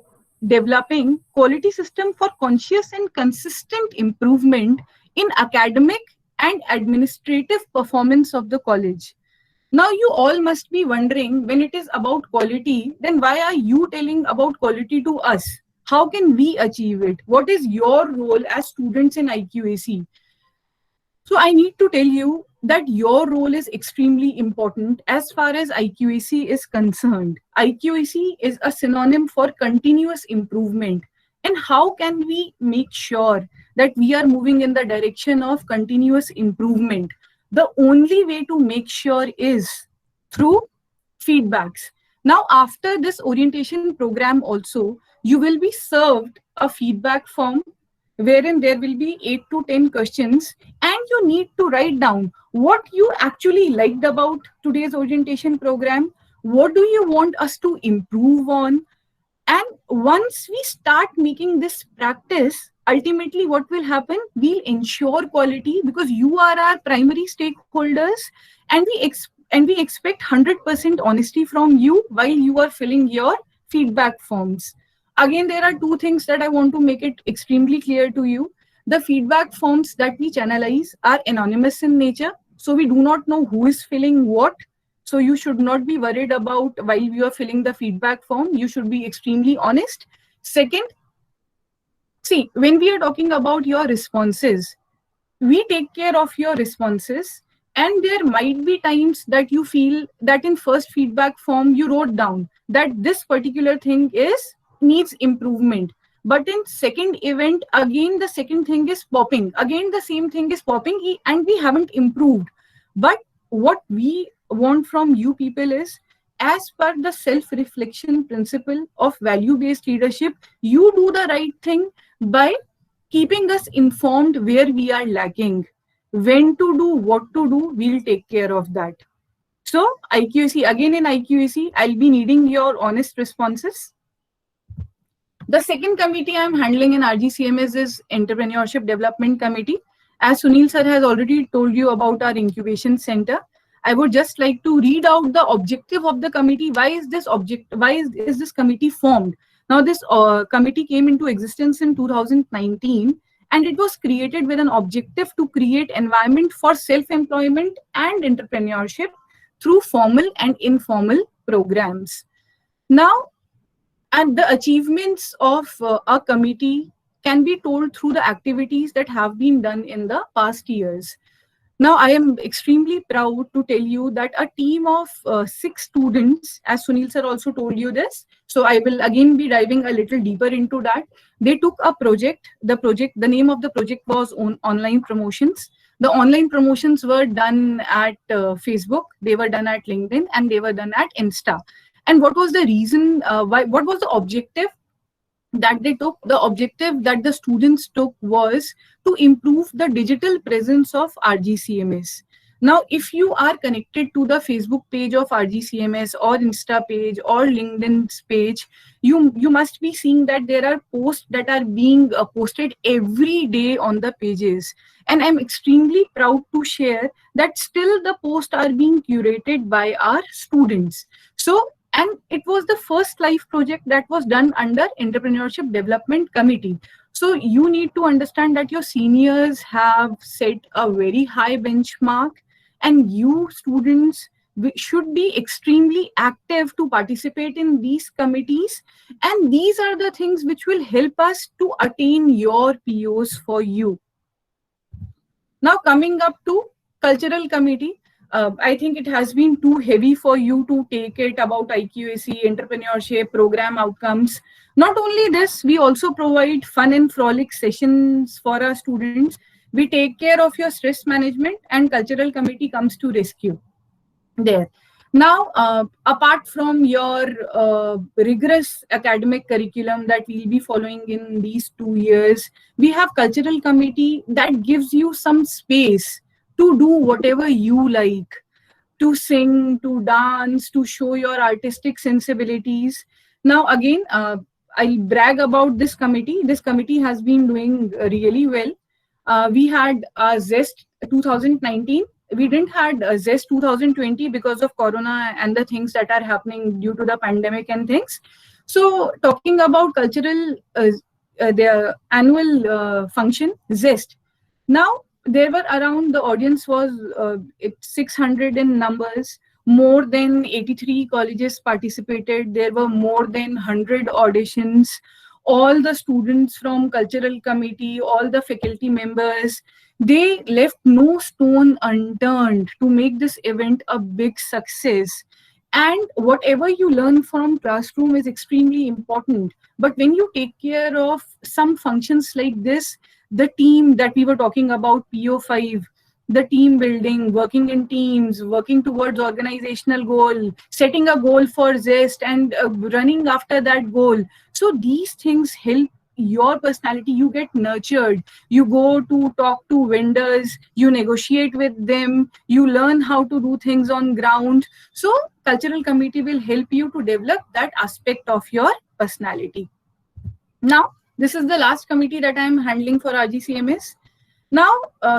developing quality system for conscious and consistent improvement in academic and administrative performance of the college. Now, you all must be wondering, when it is about quality, then why are you telling about quality to us? How can we achieve it? What is your role as students in IQAC? So I need to tell you that your role is extremely important as far as IQAC is concerned. IQAC is a synonym for continuous improvement. And how can we make sure that we are moving in the direction of continuous improvement? The only way to make sure is through feedbacks. Now, after this orientation program also, you will be served a feedback form wherein there will be 8 to 10 questions, and you need to write down what you actually liked about today's orientation program, what do you want us to improve on. And once we start making this practice, ultimately what will happen, we'll ensure quality, because you are our primary stakeholders, and we expect 100% honesty from you while you are filling your feedback forms. Again, there are 2 things that I want to make it extremely clear to you. The feedback forms that we channelize are anonymous in nature, so we do not know who is filling what. So you should not be worried about while you are filling the feedback form. You should be extremely honest. Second, see, when we are talking about your responses, we take care of your responses, and there might be times that you feel that in first feedback form you wrote down that this particular thing needs improvement. But in second event, again the second thing is popping. Again the same thing is popping, and we haven't improved. But what we want from you people is, as per the self-reflection principle of value-based leadership, you do the right thing by keeping us informed where we are lacking, when to do, what to do. We'll take care of that. So IQAC, again in IQAC, I'll be needing your honest responses. The second committee I'm handling in RGCMS is Entrepreneurship Development Committee. As Sunil sir has already told you about our incubation center, I would just like to read out the objective of the committee. Why is this committee formed? Now, this committee came into existence in 2019, and it was created with an objective to create environment for self-employment and entrepreneurship through formal and informal programs. Now, and the achievements of our committee can be told through the activities that have been done in the past years. Now, I am extremely proud to tell you that a team of 6 students, as Sunil sir also told you this, so I will again be diving a little deeper into that. They took a project. The name of the project was online promotions. The online promotions were done at Facebook, they were done at LinkedIn, and they were done at Insta. And what was the reason, what was the objective that they took? The objective that the students took was to improve the digital presence of RGCMS. Now, if you are connected to the Facebook page of RGCMS or Insta page or LinkedIn's page, you must be seeing that there are posts that are being posted every day on the pages. And I'm extremely proud to share that still the posts are being curated by our students. So, and it was the first live project that was done under Entrepreneurship Development Committee. So you need to understand that your seniors have set a very high benchmark, and you students should be extremely active to participate in these committees. And these are the things which will help us to attain your POs for you. Now coming up to cultural committee, I think it has been too heavy for you to take it about IQAC, entrepreneurship, program outcomes. Not only this, we also provide fun and frolic sessions for our students. We take care of your stress management, and cultural committee comes to rescue there. Now, apart from your rigorous academic curriculum that we'll be following in these 2 years, we have cultural committee that gives you some space to do whatever you like, to sing, to dance, to show your artistic sensibilities. Now, again, I'll brag about this committee. This committee has been doing really well. We had Zest 2019. We didn't had Zest 2020 because of Corona and the things that are happening due to the pandemic and things. So talking about cultural, their annual function, Zest. Now, there were around, the audience was 600 in numbers. More than 83 colleges participated. There were more than 100 auditions. All the students from cultural committee, all the faculty members, they left no stone unturned to make this event a big success. And whatever you learn from classroom is extremely important. But when you take care of some functions like this, the team that we were talking about, PO5, the team building, working in teams, working towards organizational goal, setting a goal for Zest and running after that goal. So these things help your personality. You get nurtured. You go to talk to vendors, you negotiate with them, you learn how to do things on ground. So cultural committee will help you to develop that aspect of your personality. Now, this is the last committee that I am handling for RGCMS. Now,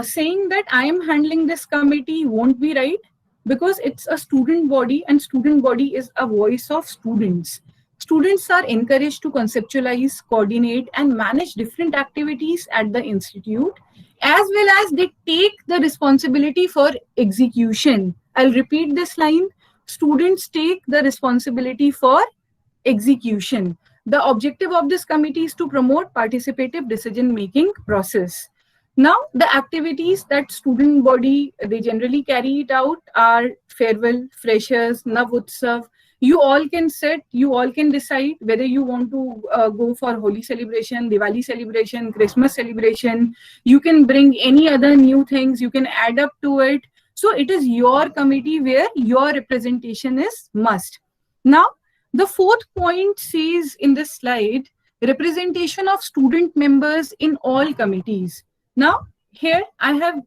saying that I am handling this committee won't be right, because it's a student body, and student body is a voice of students. Students are encouraged to conceptualize, coordinate, and manage different activities at the institute, as well as they take the responsibility for execution. I'll repeat this line. Students take the responsibility for execution. The objective of this committee is to promote participative decision-making process. Now, the activities that student body, they generally carry it out are farewell, freshers, Nav Utsav. You all can set, you all can decide whether you want to go for Holi celebration, Diwali celebration, Christmas celebration. You can bring any other new things, you can add up to it. So it is your committee where your representation is must. Now, the fourth point says in this slide, representation of student members in all committees. Now, here I have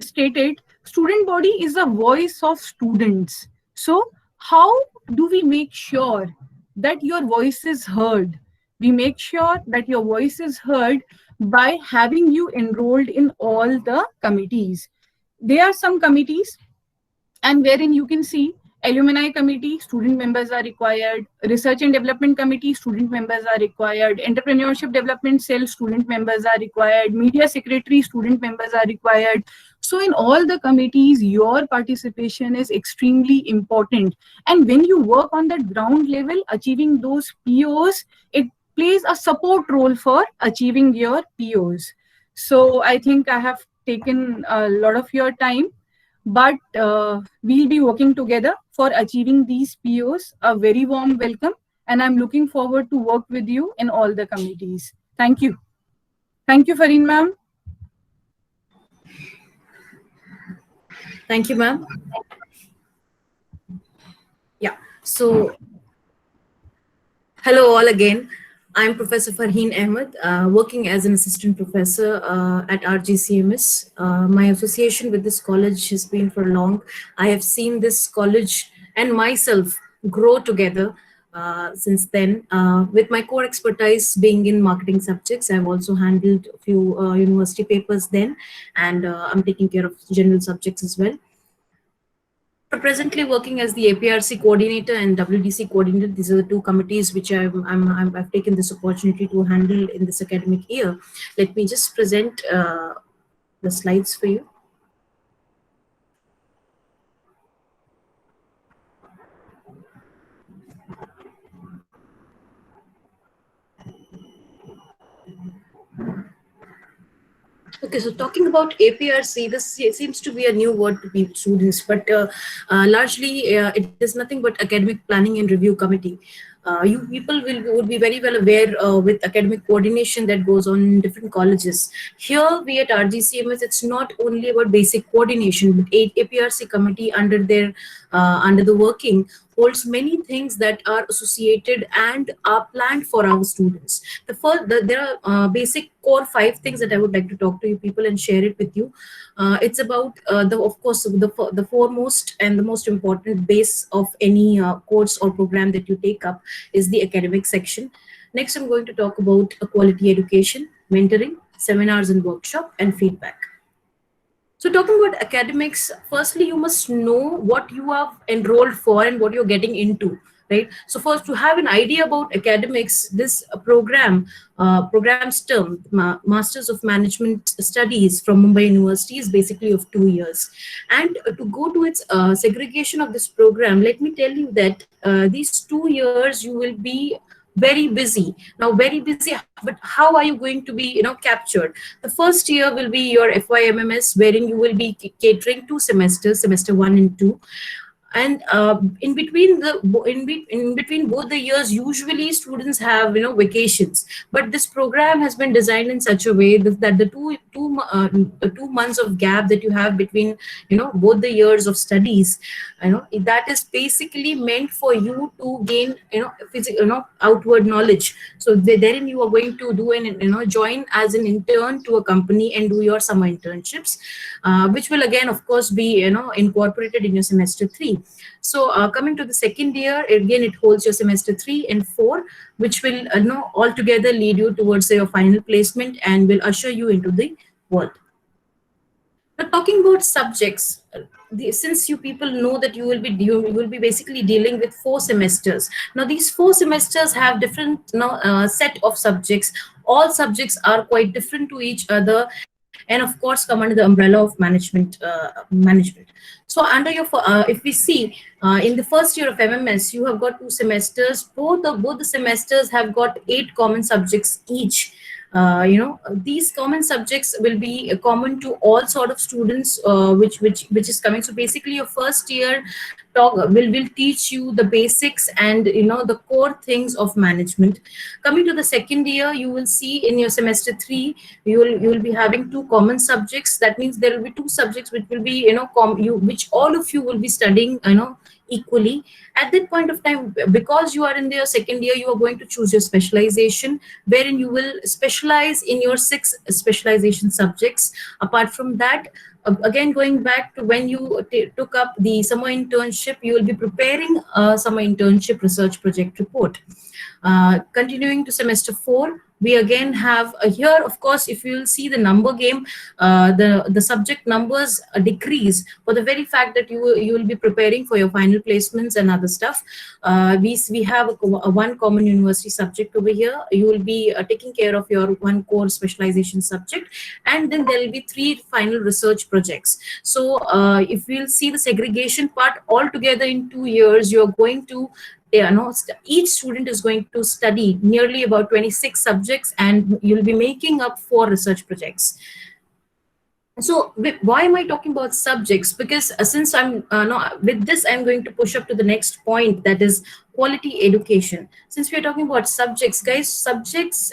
stated student body is a voice of students. So how do we make sure that your voice is heard? We make sure that your voice is heard by having you enrolled in all the committees. There are some committees, and wherein you can see alumni committee, student members are required. Research and development committee, student members are required. Entrepreneurship development cell, student members are required. Media secretary, student members are required. So in all the committees, your participation is extremely important. And when you work on that ground level, achieving those POs, it plays a support role for achieving your POs. So I think I have taken a lot of your time, but we'll be working together for achieving these POs. A very warm welcome, and I'm looking forward to work with you in all the committees. Thank you. Thank you, Fareen ma'am. Thank you, ma'am. Yeah, so hello all again. I'm Professor Farheen Ahmed, working as an assistant professor at RGCMS. My association with this college has been for long. I have seen this college and myself grow together since then. With my core expertise being in marketing subjects, I've also handled a few university papers then, and I'm taking care of general subjects as well. Presently working as the APRC coordinator and WDC coordinator. These are the two committees which I've taken this opportunity to handle in this academic year. Let me just present the slides for you. Okay, so talking about APRC, this seems to be a new word to students, but largely it is nothing but Academic Planning and Review Committee. You people would be very well aware with academic coordination that goes on in different colleges. Here we at RGCMS, it's not only about basic coordination, but APRC committee under the working holds many things that are associated and are planned for our students. There are basic core 5 things that I would like to talk to you people and share it with you. It's about the foremost and the most important base of any course or program that you take up is the academic section. Next, I'm going to talk about quality education, mentoring, seminars and workshop, and feedback. So talking about academics, firstly, you must know what you have enrolled for and what you're getting into, right? So first, to have an idea about academics, this program's term, Masters of Management Studies from Mumbai University, is basically of 2 years. And to go to its segregation of this program, let me tell you that these 2 years you will be very busy. Now, very busy, but how are you going to be, captured? The first year will be your FYMMS, wherein you will be catering 2 semesters, semester 1 and 2. And in between both the years, usually students have vacations. But this program has been designed in such a way that the two months of gap that you have between both the years of studies, that is basically meant for you to gain outward knowledge. So therein you are going to do join as an intern to a company and do your summer internships, which will again of course be incorporated in your semester 3. So coming to the second year, again it holds your semester 3 and 4, which will altogether lead you towards your final placement and will usher you into the world. Now, talking about subjects, since you people know that you will be basically dealing with 4 semesters. Now, these 4 semesters have different set of subjects. All subjects are quite different to each other, and of course come under the umbrella of management. So under your if we see in the first year of MMS, you have got 2 semesters. Both the semesters have got 8 common subjects each. These common subjects will be common to all sort of students, which is coming. So basically, your first year will teach you the basics and the core things of management. Coming to the second year, you will see in your semester 3, you will be having 2 common subjects. That means there will be 2 subjects which will be which all of you will be studying equally. At that point of time, because you are in your second year, you are going to choose your specialization, wherein you will specialize in your 6 specialization subjects. Apart from that, again going back to when you took up the summer internship, you will be preparing a summer internship research project report. Continuing to semester 4, we again have here, of course, if you will see the number game, the subject numbers decrease for the very fact that you will be preparing for your final placements and other stuff. We have a 1 common university subject over here. You will be taking care of your 1 core specialization subject, and then there will be 3 final research projects. So if we'll see the segregation part altogether in 2 years, you are going to each student is going to study nearly about 26 subjects, and you'll be making up 4 research projects. So why am I talking about subjects? Because since I'm no, with this, I'm going to push up to the next point, that is quality education. Since we're talking about subjects, guys, subjects,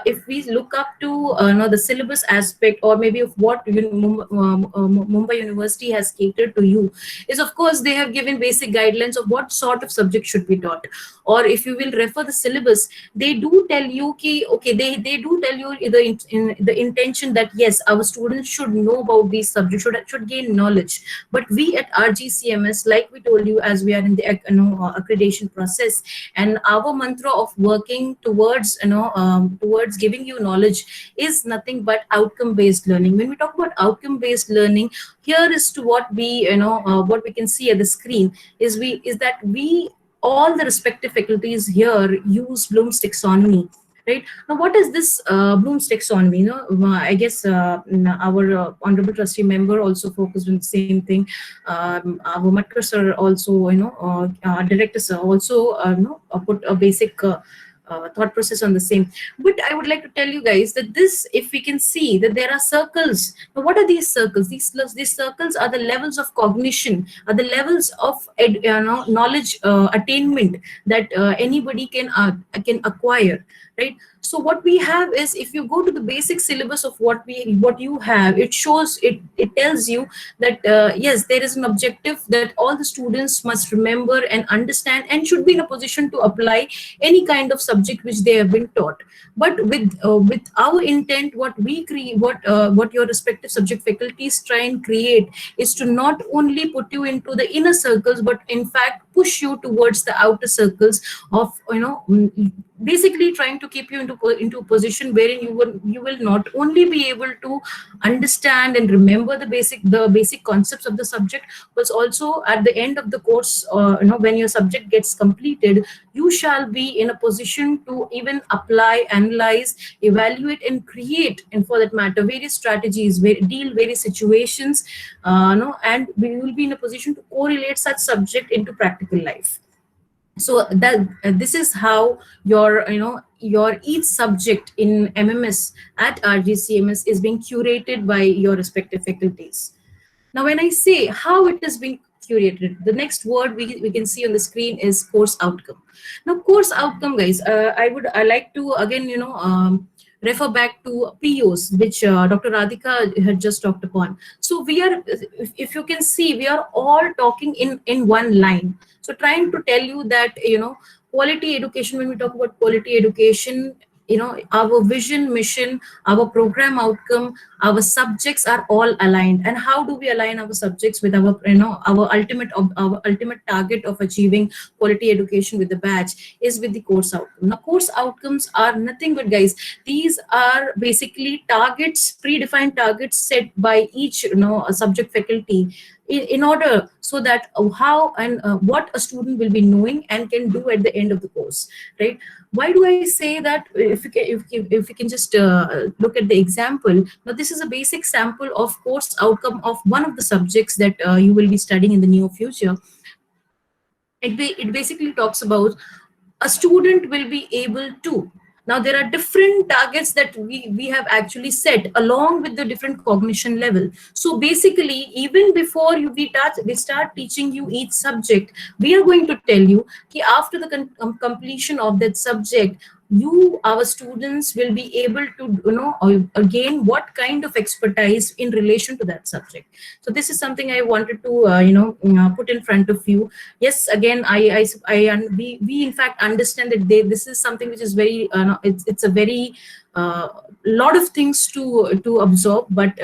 if we look up to no, the syllabus aspect, or maybe of what Mumbai University has catered to you, is of course they have given basic guidelines of what sort of subject should be taught. Or if you will refer the syllabus, they do tell you ki, okay, they do tell you in the intention that yes, our students should know about these subjects, should gain knowledge. But we at RGCMS, like we told you, as we are in the accreditation process, and our mantra of working towards towards giving you knowledge is nothing but outcome based learning. When we talk about outcome based learning, here is to what we what we can see at the screen is that we, all the respective faculties here, use Bloom's taxonomy. Right now, what is this Bloom's taxonomy? I guess our honorable trustee member also focused on the same thing. Our Matkar sir also, director sir also, put a basic thought process on the same. But I would like to tell you guys that this, if we can see that there are circles. Now, what are these circles? These circles are the levels of cognition, are the levels of knowledge attainment that anybody can acquire. Right. So what we have is, if you go to the basic syllabus of what you have, it shows, it tells you that yes, there is an objective that all the students must remember and understand, and should be in a position to apply any kind of subject which they have been taught. But with our intent, what we create, what your respective subject faculties try and create, is to not only put you into the inner circles, but in fact push you towards the outer circles of basically trying to keep you into a position wherein you will not only be able to understand and remember the basic concepts of the subject, but also at the end of the course, when your subject gets completed, you shall be in a position to even apply, analyze, evaluate, and create, and for that matter, various strategies, deal various situations, and we will be in a position to correlate such subject into practical life. So that this is how your each subject in MMS at RGCMS is being curated by your respective faculties. Now, when I say how it is being curated, the next word we can see on the screen is course outcome. Now, course outcome, guys, I like to again refer back to POs, which Dr. Radhika had just talked upon. So we are, if you can see, we are all talking in one line. So trying to tell you that, quality education, when we talk about quality education, our vision, mission, our program outcome, our subjects are all aligned. And how do we align our subjects with our ultimate target of achieving quality education with the badge is with the course outcome. Now, course outcomes are nothing but, guys, these are basically targets, predefined targets set by each subject faculty in order, so that how and what a student will be knowing and can do at the end of the course. Right? Why do I say that? If we can just look at the example. Now, this is a basic sample of course outcome of one of the subjects that you will be studying in the near future. It basically talks about a student will be able to. Now, there are different targets that we have actually set along with the different cognition level. So basically, even before we start teaching you each subject, we are going to tell you that after the completion of that subject, our students will be able to gain what kind of expertise in relation to that subject. So this is something I wanted to put in front of you. Yes, again, we in fact understand that this is something which is very it's a very lot of things to absorb, but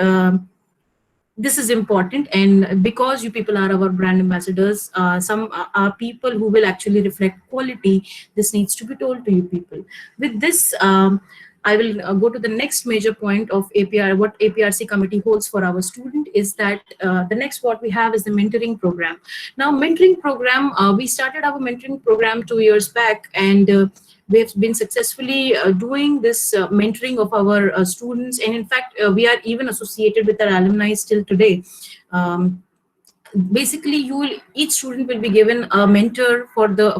this is important, and because you people are our brand ambassadors, some are people who will actually reflect quality. This needs to be told to you people. With this, I will go to the next major point of APR. What APRC committee holds for our student is that the next what we have is the mentoring program. Now, mentoring program, we started our mentoring program 2 years back, and we have been successfully doing this mentoring of our students, and in fact, we are even associated with our alumni still today. basically each student will be given a mentor for the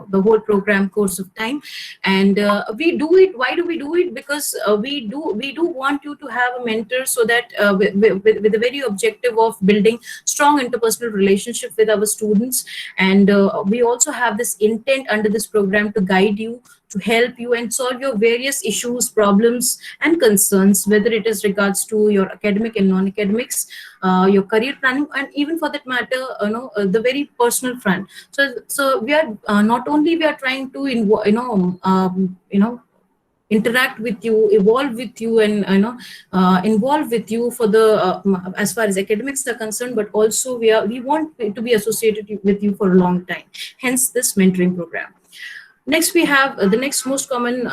the whole program course of time. And we do it. Why do we do it? Because we do want you to have a mentor, so that with the very objective of building strong interpersonal relationship with our students. And we also have this intent under this program to guide you, to help you and solve your various issues, problems and concerns, whether it is regards to your academic and non-academics, your career planning, and even for that matter, the very personal front. So we are not only we are trying to interact with you, evolve with you, and involve with you for the as far as academics are concerned, but also we want to be associated with you for a long time. Hence this mentoring program. Next, we have the next most common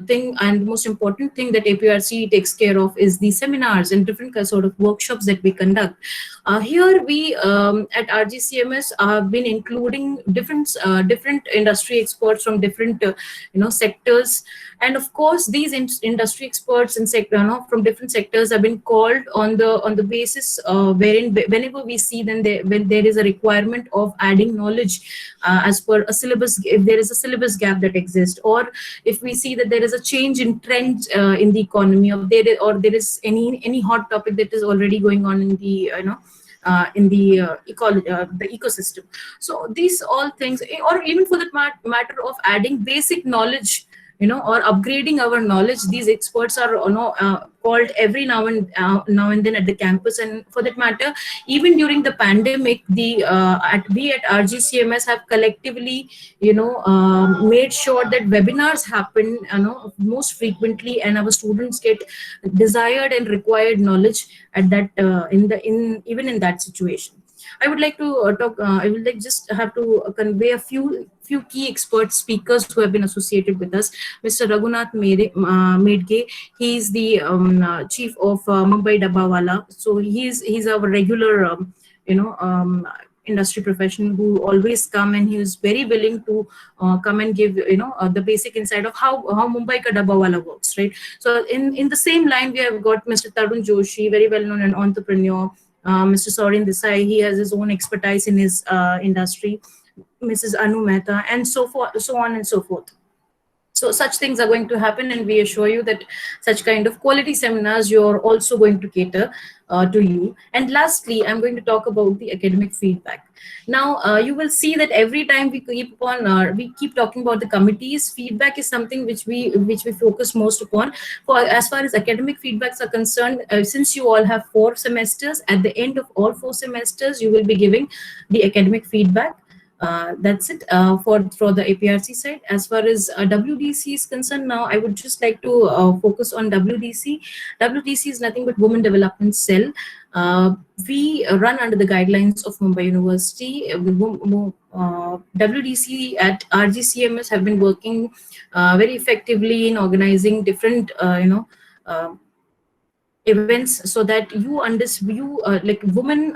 thing and most important thing that APRC takes care of is the seminars and different sort of workshops that we conduct. Here we at RGCMS have been including different industry experts from different sectors, and of course these industry experts and from different sectors have been called on the basis wherein whenever we see then when there is a requirement of adding knowledge as per a syllabus, if there is a syllabus gap that exists, or if we see that there is a change in trend in the economy, or there is any hot topic that is already going on in the ecology, the ecosystem. So these all things, or even for that matter of adding basic knowledge, or upgrading our knowledge, these experts are called every now and then at the campus. And for that matter, even during the pandemic, we at RGCMS have collectively made sure that webinars happen most frequently, and our students get desired and required knowledge at that even in that situation. I would like to talk. I would like just have to convey a few key expert speakers who have been associated with us. Mr. Raghunath Medge, he is the chief of Mumbai Dabbawala. So he's our regular industry professional who always come, and he is very willing to come and give the basic insight of how Mumbai ka Dabbawala works, right? So in the same line, we have got Mr. Tarun Joshi, very well known an entrepreneur. Mr. Sorin Desai, he has his own expertise in his industry. Mrs. Anu Mehta, and so on and so forth. So such things are going to happen, and we assure you that such kind of quality seminars you're also going to cater to you. And lastly, I'm going to talk about the academic feedback. Now, you will see that every time we keep talking about the committees, feedback is something which we focus most upon. For as far as academic feedbacks are concerned, since you all have 4 semesters, at the end of all 4 semesters, you will be giving the academic feedback. That's it for the APRC side. As far as WDC is concerned, now I would just like to focus on WDC. WDC is nothing but Women Development Cell. We run under the guidelines of Mumbai University. WDC at RGCMS have been working very effectively in organizing different events, so that you understand, like a woman,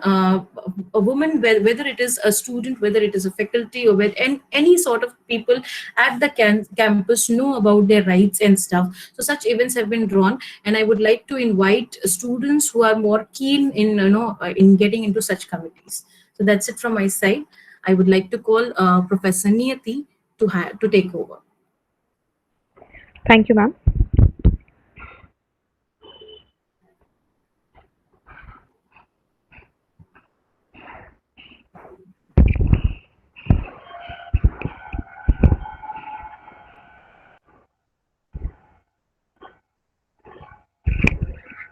whether it is a student, whether it is a faculty, or any sort of people at the campus know about their rights and stuff. So such events have been drawn, and I would like to invite students who are more keen in getting into such committees. So that's it from my side. I would like to call Professor Niyati to take over. Thank you, ma'am.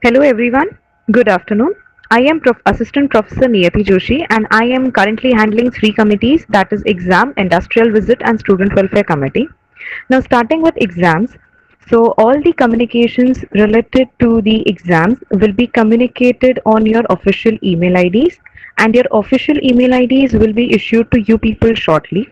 Hello everyone, good afternoon. I am Assistant Professor Niyati Joshi, and I am currently handling 3 committees, that is Exam, Industrial Visit and Student Welfare Committee. Now starting with exams, so all the communications related to the exams will be communicated on your official email IDs, and your official email IDs will be issued to you people shortly.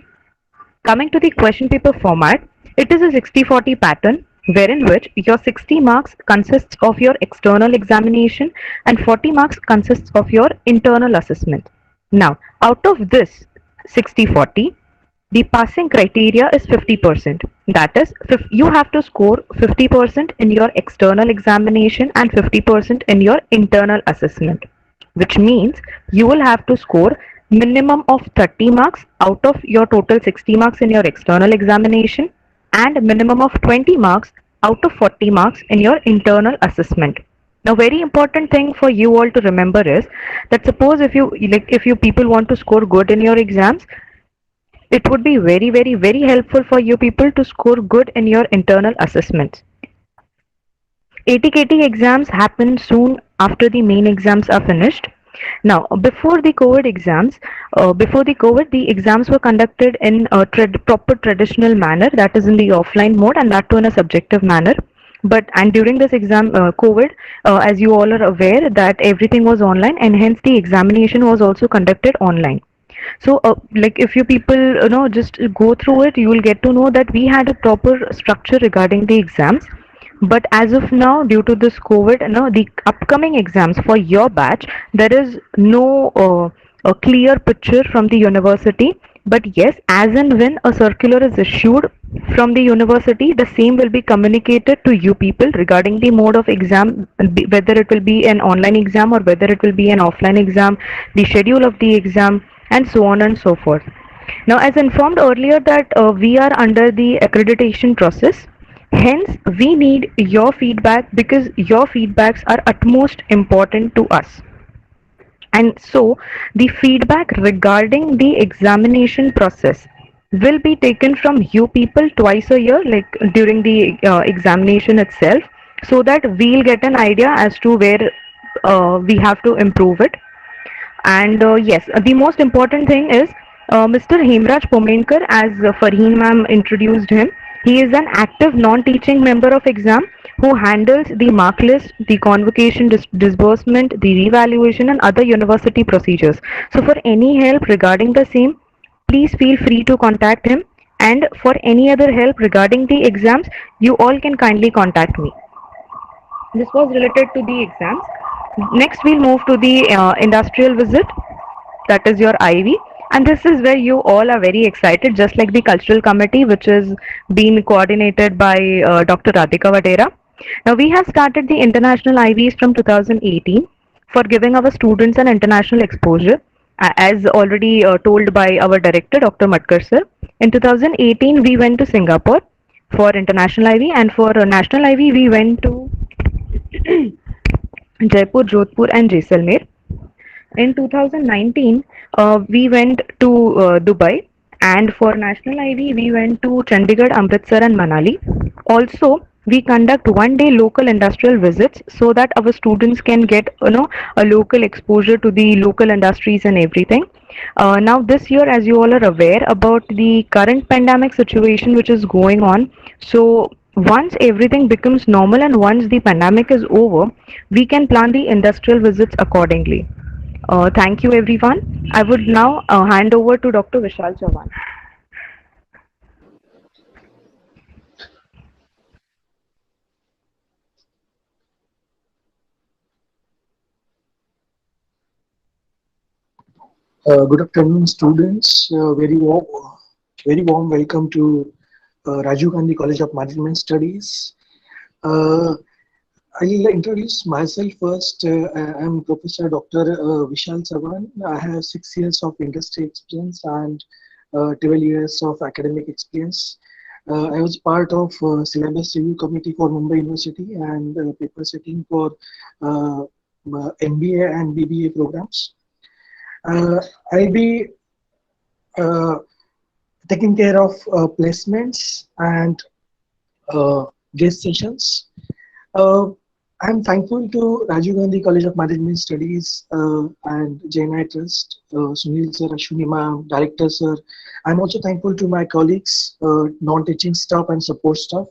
Coming to the question paper format, it is a 60-40 pattern, wherein which your 60 marks consists of your external examination and 40 marks consists of your internal assessment. Now, out of this 60-40, the passing criteria is 50%. That is, you have to score 50% in your external examination and 50% in your internal assessment. which means you will have to score minimum of 30 marks out of your total 60 marks in your external examination and minimum of 20 marks out of 40 marks in your internal assessment. Now, very important thing for you all to remember is that suppose if you people want to score good in your exams, it would be very helpful for you people to score good in your internal assessments. ATKT exams happen soon after the main exams are finished. Now, before the COVID exams, the exams were conducted in a proper traditional manner, that is in the offline mode, and that too in a subjective manner. And during this exam, COVID, as you all are aware, that everything was online, and hence the examination was also conducted online. So, like if you people, just go through it, you will get to know that we had a proper structure regarding the exams. But as of now, due to this COVID, the upcoming exams for your batch, there is no a clear picture from the university. But yes, as and when a circular is issued from the university, the same will be communicated to you people regarding the mode of exam, whether it will be an online exam or whether it will be an offline exam, the schedule of the exam, and so on and so forth. Now, as informed earlier that we are under the accreditation process, hence we need your feedback because your feedbacks are utmost important to us. And so the feedback regarding the examination process will be taken from you people twice a year, like during the examination itself, so that we'll get an idea as to where we have to improve it. And yes, the most important thing is Mr. Hemraj Pomenkar, as Farheen ma'am introduced him. He is an active non-teaching member of exam who handles the mark list, the convocation disbursement, the revaluation and other university procedures. So for any help regarding the same, please feel free to contact him. And for any other help regarding the exams, you all can kindly contact me. This was related to the exams. Next, we'll move to the industrial visit, that is your IV. And this is where you all are very excited, just like the cultural committee, which is being coordinated by Dr. Radhika Vadera. Now, we have started the international IVs from 2018 for giving our students an international exposure, as already told by our director, Dr. Matkar sir. In 2018, we went to Singapore for international IV, and for national IV, we went to Jaipur, Jodhpur, and Jaisalmer. In 2019, we went to Dubai, and for national IV, we went to Chandigarh, Amritsar, and Manali. Also, we conduct one-day local industrial visits so that our students can get, a local exposure to the local industries and everything. Now, this year, as you all are aware about the current pandemic situation which is going on, so once everything becomes normal and once the pandemic is over, we can plan the industrial visits accordingly. Thank you, everyone. I would now hand over to Dr. Vishal Chavan. Good afternoon, students. Very warm welcome to Rajiv Gandhi College of Management Studies. I'll introduce myself first. I'm Professor Dr. Vishal Chavan. I have 6 years of industry experience and 12 years of academic experience. I was part of syllabus review committee for Mumbai University and paper setting for MBA and BBA programs. I'll be taking care of placements and guest sessions. I'm thankful to Rajiv Gandhi College of Management Studies and JNI Trust, Sunil sir, Ashwini ma'am, director sir. I'm also thankful to my colleagues, non-teaching staff and support staff.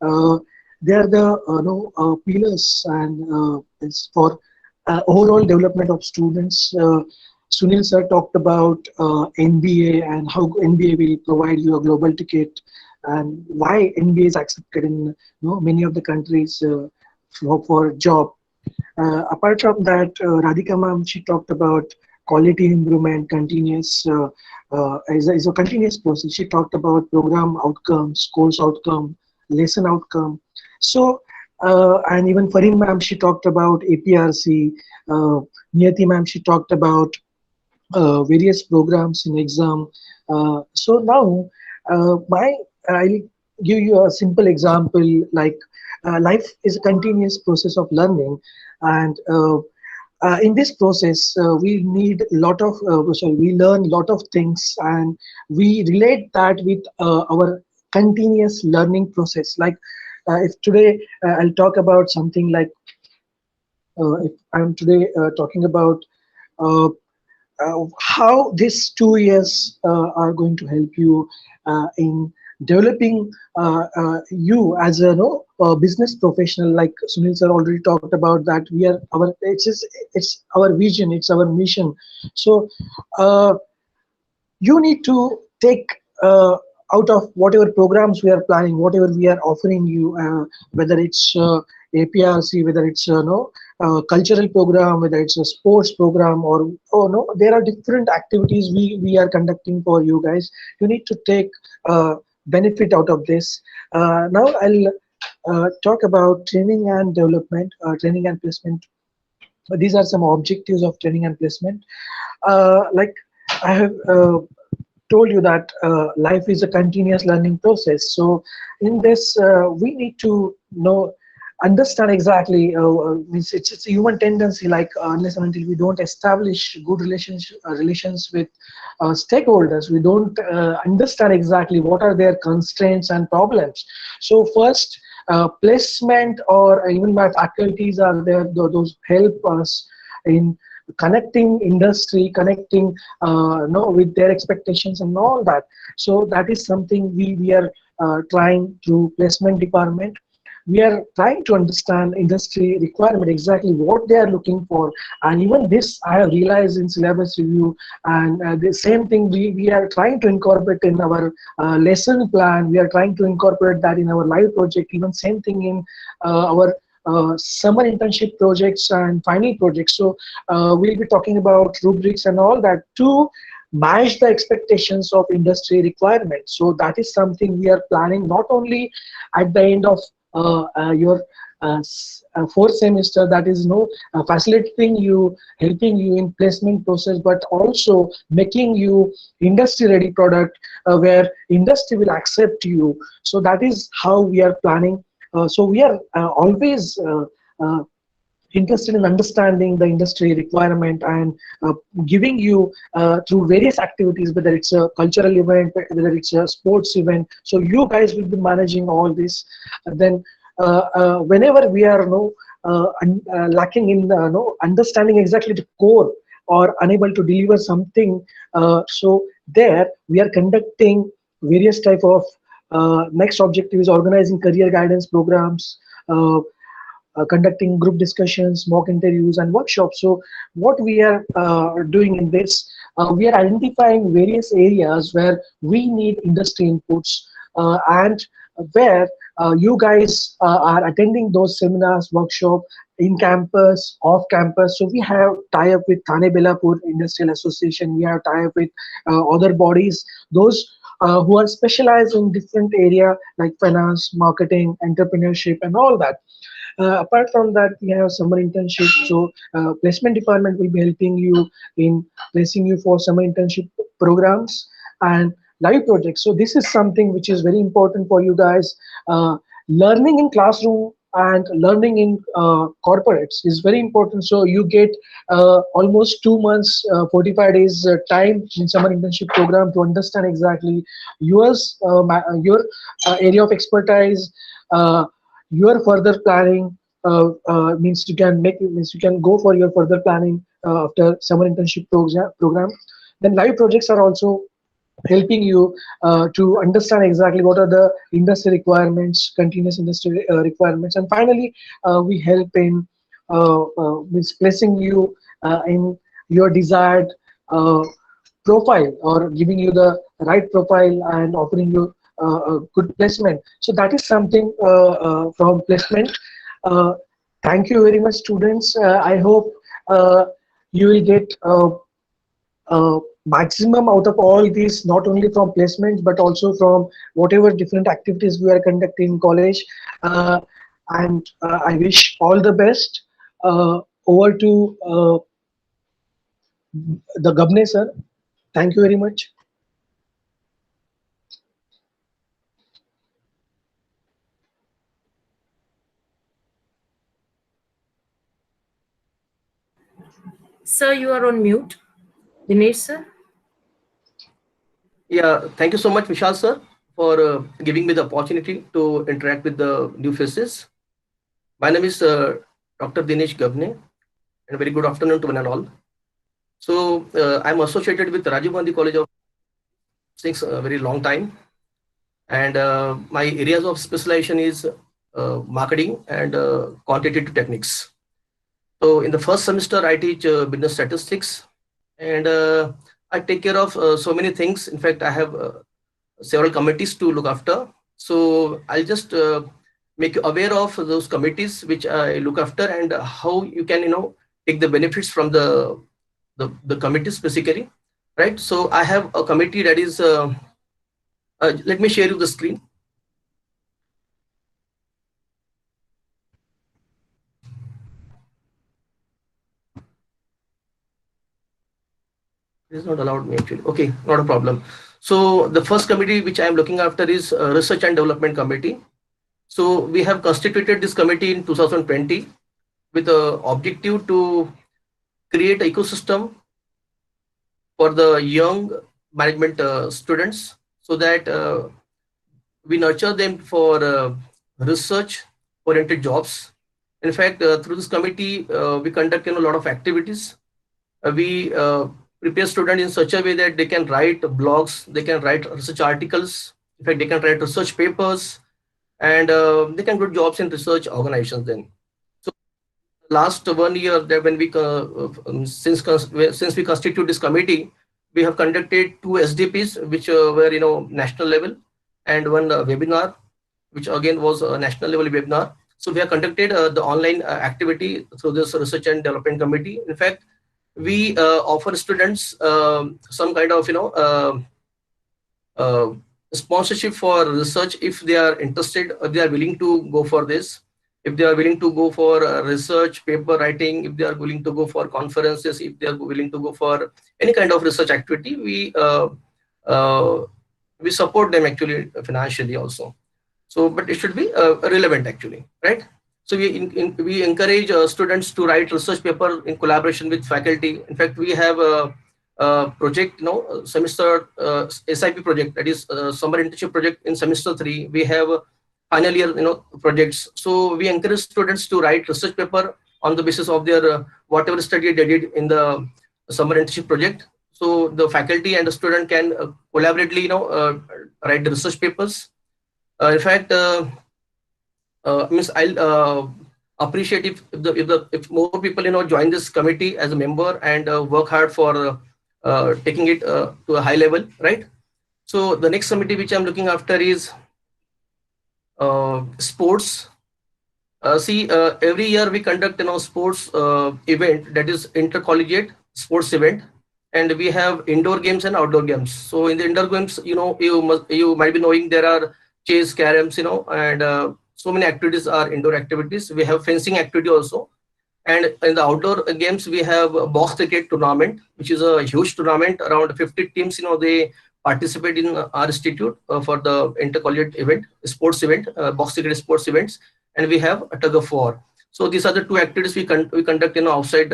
They are the pillars and for overall development of students. Sunil sir talked about NBA and how NBA will provide you a global ticket and why NBA is accepted in many of the countries for job. Apart from that, Radhika ma'am, she talked about quality improvement, continuous is a continuous process. She talked about program outcomes, course outcome, lesson outcome. So And even Farin ma'am, she talked about APRC. Niyati ma'am, she talked about various programs in exam. So now, I'll give you a simple example. Like life is a continuous process of learning, and in this process, we need a lot of sorry, we learn a lot of things, and we relate that with our continuous learning process. Like if today I'll talk about something like if I'm today talking about uh, how these 2 years are going to help you in developing you as a business professional. Like Sunil sir already talked about that, we are our it's our vision, it's our mission. So uh, you need to take out of whatever programs we are planning, whatever we are offering you, whether it's APRC, whether it's no cultural program, whether it's a sports program, or oh no, there are different activities we are conducting for you guys. You need to take benefit out of this. Now I'll talk about training and development, training and placement. These are some objectives of training and placement. Like I have told you that life is a continuous learning process. So in this, we need to know, understand exactly. Means it's a human tendency. Like unless and until we don't establish good relations with stakeholders, we don't understand exactly what are their constraints and problems. So first, placement or even my faculties are there. Those help us in connecting industry, connecting no, with their expectations and all that. So that is something we are trying through placement department. We are trying to understand industry requirement, exactly what they are looking for. And even this I have realized in syllabus review, and the same thing we are trying to incorporate in our lesson plan. We are trying to incorporate that in our live project, even same thing in our summer internship projects and final projects. So we'll be talking about rubrics and all that to match the expectations of industry requirements. So that is something we are planning not only at the end of your fourth semester, that is no facilitating you, helping you in placement process, but also making you industry ready product where industry will accept you. So that is how we are planning. So we are always uh, interested in understanding the industry requirement and giving you through various activities, whether it's a cultural event, whether it's a sports event. So you guys will be managing all this. Then whenever we are lacking in understanding exactly the core or unable to deliver something, so there we are conducting various type of next objective is organizing career guidance programs, conducting group discussions, mock interviews, and workshops. So what we are doing in this, we are identifying various areas where we need industry inputs, and where you guys are attending those seminars, workshop in campus, off campus. So we have tie up with Thane Belapur Industrial Association. We have tie up with other bodies, those who are specialized in different area like finance, marketing, entrepreneurship, and all that. Apart from that, we have summer internship. So placement department will be helping you in placing you for summer internship programs and live projects. So this is something which is very important for you guys. Learning in classroom and learning in corporates is very important. So you get almost 2 months, 45 days time in summer internship program to understand exactly your area of expertise, your further planning. Means you can go for your further planning after summer internship program. Then live projects are also helping you to understand exactly what are the industry requirements, continuous industry requirements. And finally, we help in means placing you in your desired profile, or giving you the right profile and offering you a good placement. So that is something from placement. Uh, Thank you very much, students. I hope you will get maximum out of all these, not only from placements but also from whatever different activities we are conducting in college. and I wish all the best. Over to the Gabne sir. Thank you very much. Sir, you are on mute. Dinesh sir. Yeah, thank you so much, Vishal sir, for giving me the opportunity to interact with the new faces. My name is Dr. Dinesh Gabne, and a very good afternoon to one and all. So I'm associated with Rajiv Gandhi College of since a very long time, and my areas of specialization is marketing and quantitative techniques. So in the first semester, I teach business statistics, and I take care of so many things. In fact, I have several committees to look after. So I'll just make you aware of those committees which I look after and how you can, take the benefits from the committees basically, right? So I have a committee that is, let me share you the screen. It is not allowed me actually. Okay, not a problem. So the first committee which I am looking after is Research and Development Committee. So we have constituted this committee in 2020 with the objective to create an ecosystem for the young management students so that we nurture them for research oriented jobs. In fact, through this committee, we conduct a lot of activities. We prepare students in such a way that they can write blogs, they can write research articles, in fact, they can write research papers, and they can do jobs in research organizations then. So last 1 year that when we since we constitute this committee, we have conducted 2 SDPs which were national level, and one webinar which again was a national level webinar. So we have conducted the online activity through this Research and Development Committee. In fact, we offer students some kind of sponsorship for research if they are interested, if they are willing to go for this, if they are willing to go for research paper writing, if they are willing to go for conferences, if they are willing to go for any kind of research activity, we support them actually financially also. So but it should be relevant actually, right? So we encourage students to write research paper in collaboration with faculty. In fact, we have a project, semester SIP project, that is summer internship project in semester 3. We have final year, projects. So we encourage students to write research paper on the basis of their whatever study they did in the summer internship project. So the faculty and the student can collaboratively, write the research papers. In fact, I'll appreciate if more people join this committee as a member and work hard for taking it to a high level, right? So the next committee which I'm looking after is sports. Every year we conduct sports event, that is intercollegiate sports event, and we have indoor games and outdoor games. So in the indoor games, you might be knowing there are chess, caroms, and so many activities are indoor activities. We have fencing activity also. And in the outdoor games, we have a box cricket tournament, which is a huge tournament. Around 50 teams, they participate in our institute for the intercollegiate event, sports event, box cricket sports events. And we have a tug of war. So these are the 2 activities we conduct, outside,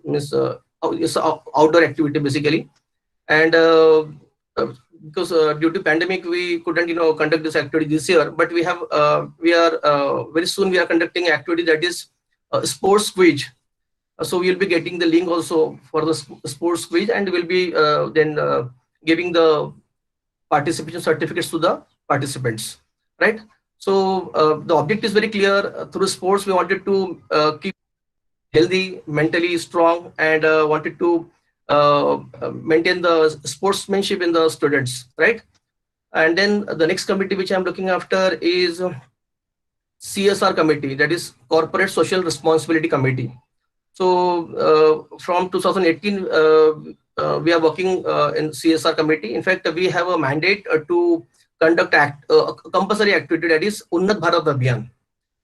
it's outdoor activity basically. And because due to pandemic we couldn't conduct this activity this year, but we are very soon we are conducting an activity that is sports quiz. So we'll be getting the link also for the sports quiz, and we'll be then giving the participation certificates to the participants, right? So the object is very clear. Through sports we wanted to keep healthy, mentally strong, and wanted to maintain the sportsmanship in the students, right? And then the next committee which I'm looking after is CSR committee, that is Corporate Social Responsibility Committee. So from 2018, we are working in CSR committee. In fact, we have a mandate to conduct a compulsory activity, that is Unnat Bharat Abhiyan.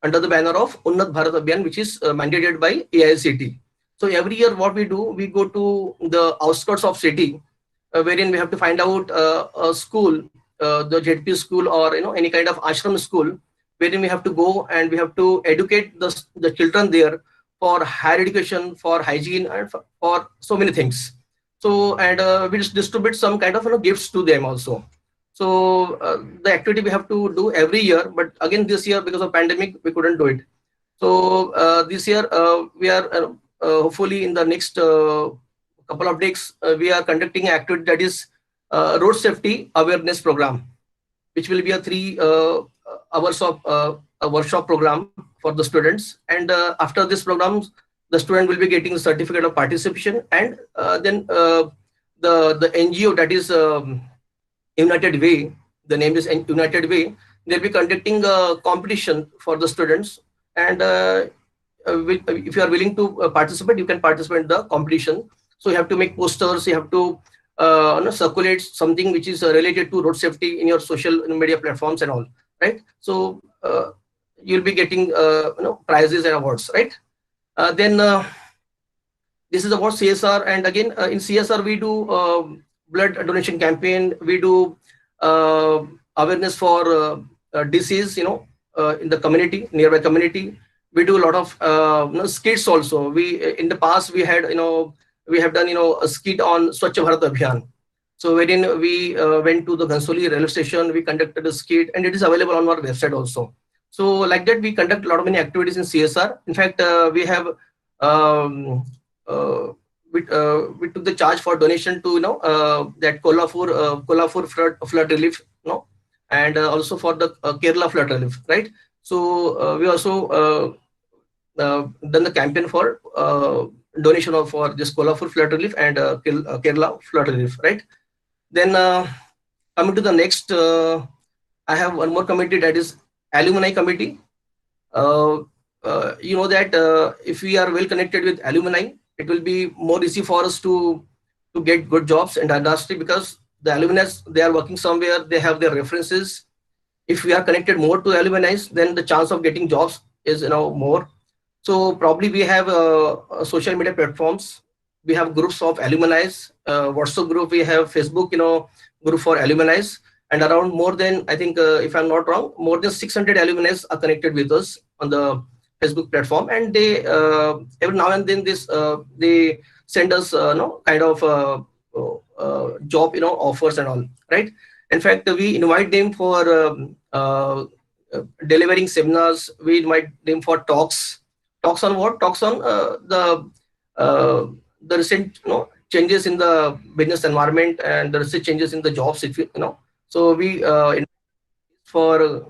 under the banner of Unnat Bharat Abhiyan, which is mandated by AICT. So every year what we do, we go to the outskirts of city, wherein we have to find out a school, the ZP school, or any kind of ashram school, wherein we have to go and we have to educate the children there for higher education, for hygiene, and for so many things. So, and we just distribute some kind of gifts to them also. So the activity we have to do every year, but again this year because of pandemic we couldn't do it. So this year we are hopefully in the next couple of days we are conducting an activity that is road safety awareness program, which will be a 3 hours of a workshop program for the students. And after this program, the student will be getting a certificate of participation, and then the NGO, that is United Way, the name is United Way, they'll be conducting a competition for the students. And if you are willing to participate, you can participate in the competition. So you have to make posters, you have to circulate something which is related to road safety in your social media platforms and all, right? So you'll be getting prizes and awards, right? Then this is about CSR, and again in CSR we do blood donation campaign, we do awareness for disease, in the community, nearby community. We do a lot of skits also. We in the past we had we have done a skit on Swachh Bharat Abhiyan. So wherein we went to the Ghansoli railway station, we conducted a skit, and it is available on our website also. So like that we conduct a lot of many activities in CSR. In fact, we have we took the charge for donation to that Kolhapur flood relief, and also for the Kerala flood relief, right? So we also done the campaign for donation for this Kolhapur flood relief and Kerala flood relief, right? Then coming to the next, I have one more committee, that is alumni committee. You know that if we are well connected with alumni, it will be more easy for us to get good jobs in the industry, because the alumni, they are working somewhere, they have their references. If we are connected more to alumni, then the chance of getting jobs is more. So probably we have social media platforms, we have groups of alumni, WhatsApp group, we have Facebook group for alumni, and around more than, I think if I'm not wrong, more than 600 alumni are connected with us on the Facebook platform, and they every now and then they send us kind of job offers and all, right? In fact, we invite them for delivering seminars, we invite them for talks on what? Talks on the recent changes in the business environment and the recent changes in the jobs, so we for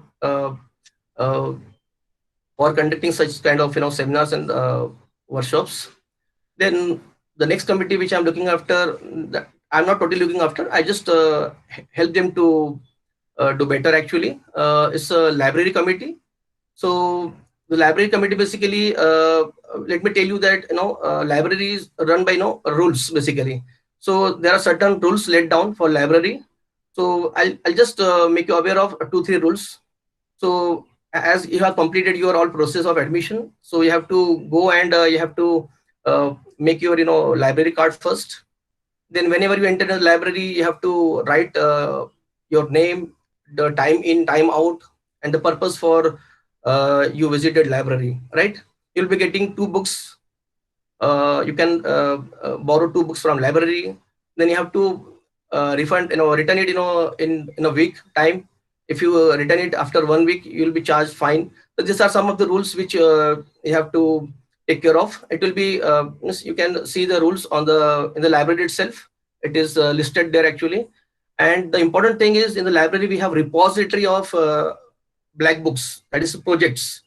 conducting such kind of seminars and workshops. Then the next committee which I'm looking after, I'm not totally looking after, I just help them to do better actually. It's a library committee. So the library committee basically, let me tell you that library is run by rules basically. So there are certain rules laid down for library. So I'll just make you aware of 2-3 rules. So as you have completed your all process of admission, so you have to go and you have to make your library card first. Then whenever you enter the library, you have to write your name, the time in, time out, and the purpose for you visited library, right? You'll be getting 2 books. You can borrow 2 books from library. Then you have to return it in a week time. If you return it after 1 week, you will be charged fine. So these are some of the rules which you have to take care of. It will be you can see the rules in the library itself. It is listed there actually. And the important thing is, in the library we have repository of black books, that is projects.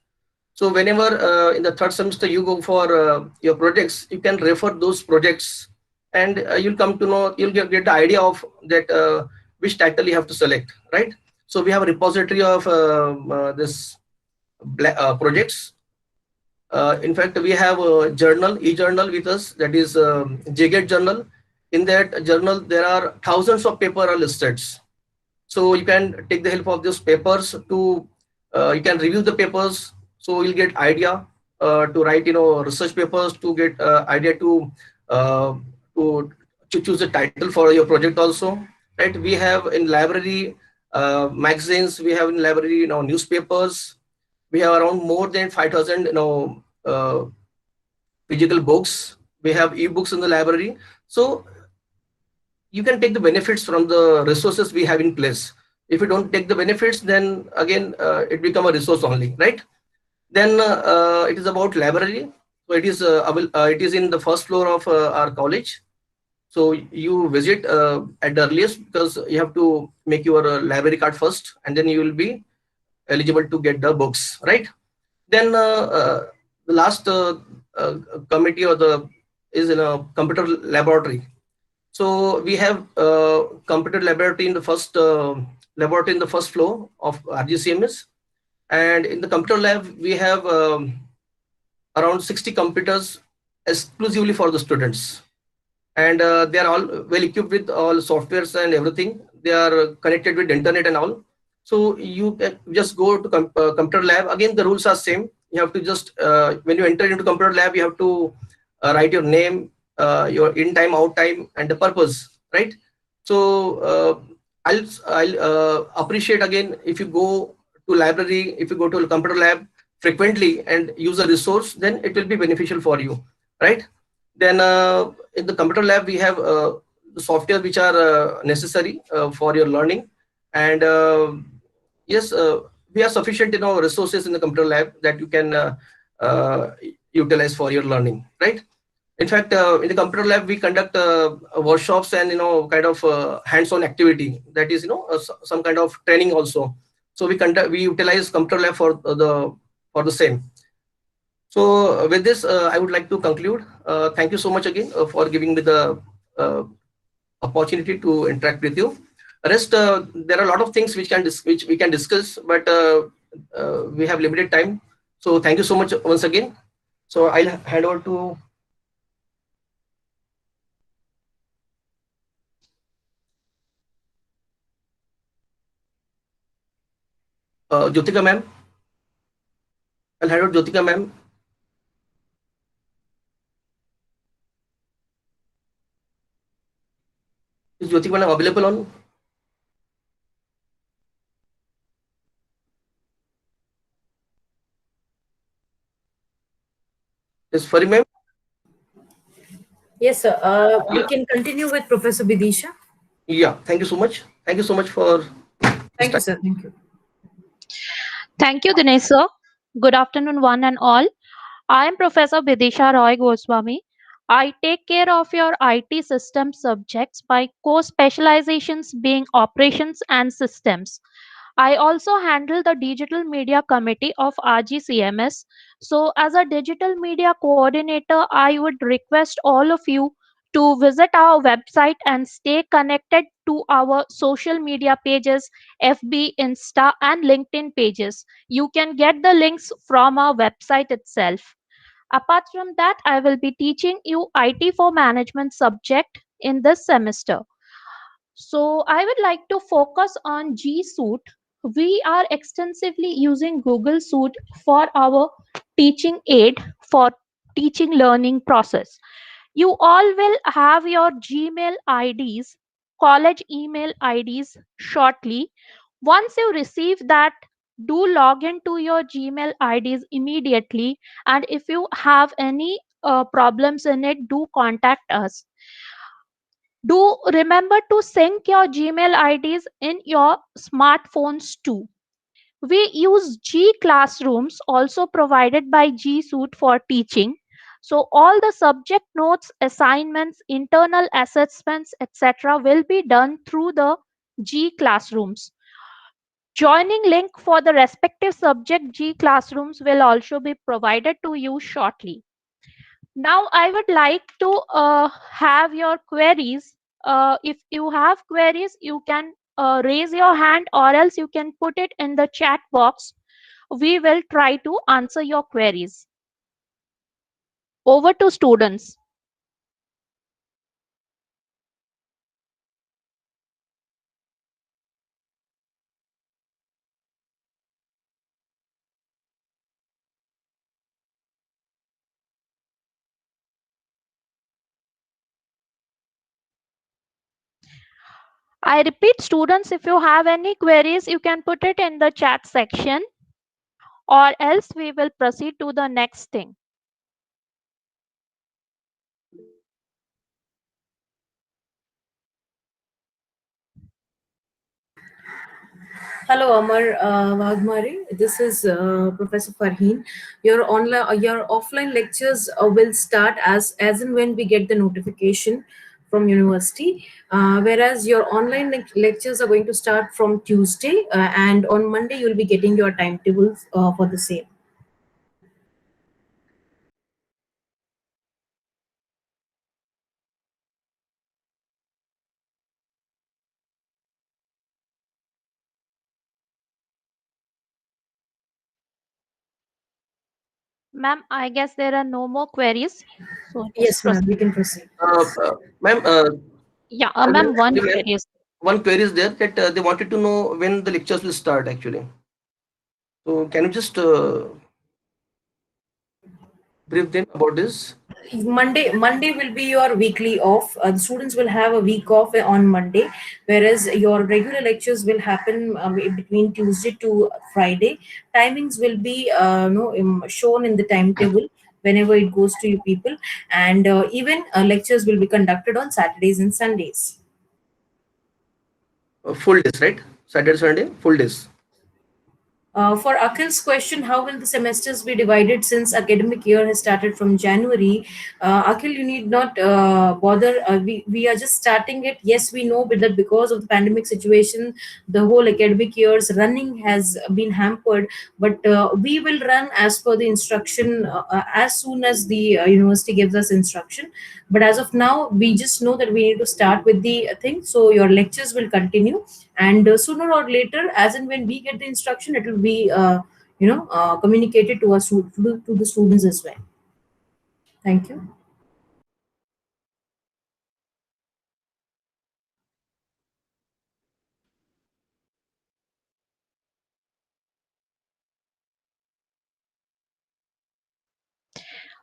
So whenever in the 3rd semester you go for your projects, you can refer those projects, and you'll come to know, you'll get the idea of that which title you have to select, right? So we have a repository of this projects. In fact, we have a journal, e-journal with us, that is JGET journal. In that journal, there are thousands of papers are listed. So you can take the help of those papers to, you can review the papers So you'll get idea to write, research papers, to get idea uh, to choose a title for your project also, right? We have in library magazines, we have in library, newspapers. We have around more than 5,000, physical books. We have e-books in the library. So you can take the benefits from the resources we have in place. If you don't take the benefits, then again it become a resource only, right? Then it is about library. So it is in the first floor of our college. So you visit at the earliest, because you have to make your library card first, and then you will be eligible to get the books, right? Then the last uh, committee or the is in a computer laboratory. So we have computer laboratory in the first floor of RGCMS, and in the computer lab we have around 60 computers exclusively for the students, and they are all well equipped with all softwares and everything. They are connected with internet and all. So you can just go to computer lab. Again, the rules are same. You have to just when you enter into computer lab, you have to write your name, your in time, out time, and the purpose, right? So I'll appreciate again if you go to library, if you go to a computer lab frequently and use a resource, then it will be beneficial for you, right? Then in the computer lab we have the software which are necessary for your learning, and yes, we have sufficient resources in the computer lab that you can uh, utilize for your learning, right? In fact, in the computer lab we conduct workshops and kind of hands-on activity, that is some kind of training also. So we utilize computer lab for the same. So with this, I would like to conclude. Thank you so much again for giving me the uh, opportunity to interact with you. Rest, there are a lot of things which we can discuss, but we have limited time. So thank you so much once again. So I'll hand over to Jyotika ma'am. I'll hand over Jyotika ma'am. Is Jyotika ma'am available on? Is Fari ma'am? Yes, sir. We can continue with Professor Bidisha. Yeah. Thank you so much. Thank you so much for this Thank you, time. sir. Thank you. Thank you, Dinesh sir. Good afternoon, one and all. I am Professor Bidisha Roy Goswami. I take care of your IT system subjects by core specializations being operations and systems. I also handle the digital media committee of RGCMS. So, as a digital media coordinator, I would request all of you to visit our website and stay connected to our social media pages, FB, Insta, and LinkedIn pages. You can get the links from our website itself. Apart from that, I will be teaching you IT for management subject in this semester. So I would like to focus on G Suite. We are extensively using Google Suite for our teaching aid for teaching learning process. You all will have your Gmail IDs, college email IDs shortly. Once you receive that, do log into your Gmail IDs immediately. And if you have any problems in it, do contact us. Do remember to sync your Gmail IDs in your smartphones too. We use G Classrooms, also provided by G Suite for teaching. So all the subject notes, assignments, internal assessments, etc. will be done through the G Classrooms. Joining link for the respective subject G Classrooms will also be provided to you shortly. Now I would like to have your queries. If you have queries, you can raise your hand, or else you can put it in the chat box. We will try to answer your queries. Over to students. I repeat, students, if you have any queries, you can put it in the chat section, or else we will proceed to the next thing. Hello, Amar Wagmari. This is Professor Farheen. Your offline lectures will start as and when we get the notification from university. Whereas your online lectures are going to start from Tuesday, and on Monday you'll be getting your timetable for the same. Ma'am, I guess there are no more queries. So just Yes, ma'am. proceed. We can proceed. Ma'am, Yeah, ma'am, ma'am, one ma'am, query is. one query is there that they wanted to know when the lectures will start actually. So can you just brief them about this? Monday will be your weekly off. The students will have a week off on Monday, whereas your regular lectures will happen between Tuesday to Friday. Timings will be shown in the timetable whenever it goes to you people, and even lectures will be conducted on Saturdays and Sundays. Full days, right? Saturday, Sunday, full days. For Akhil's question, how will the semesters be divided since academic year has started from January? Akhil, you need not bother. We are just starting it. Yes, we know that because of the pandemic situation, the whole academic year's running has been hampered. But we will run as per the instruction as soon as the university gives us instruction. But as of now, we just know that we need to start with the thing. So your lectures will continue, and sooner or later, as and when we get the instruction, it will be communicated to us to the students as well. Thank you.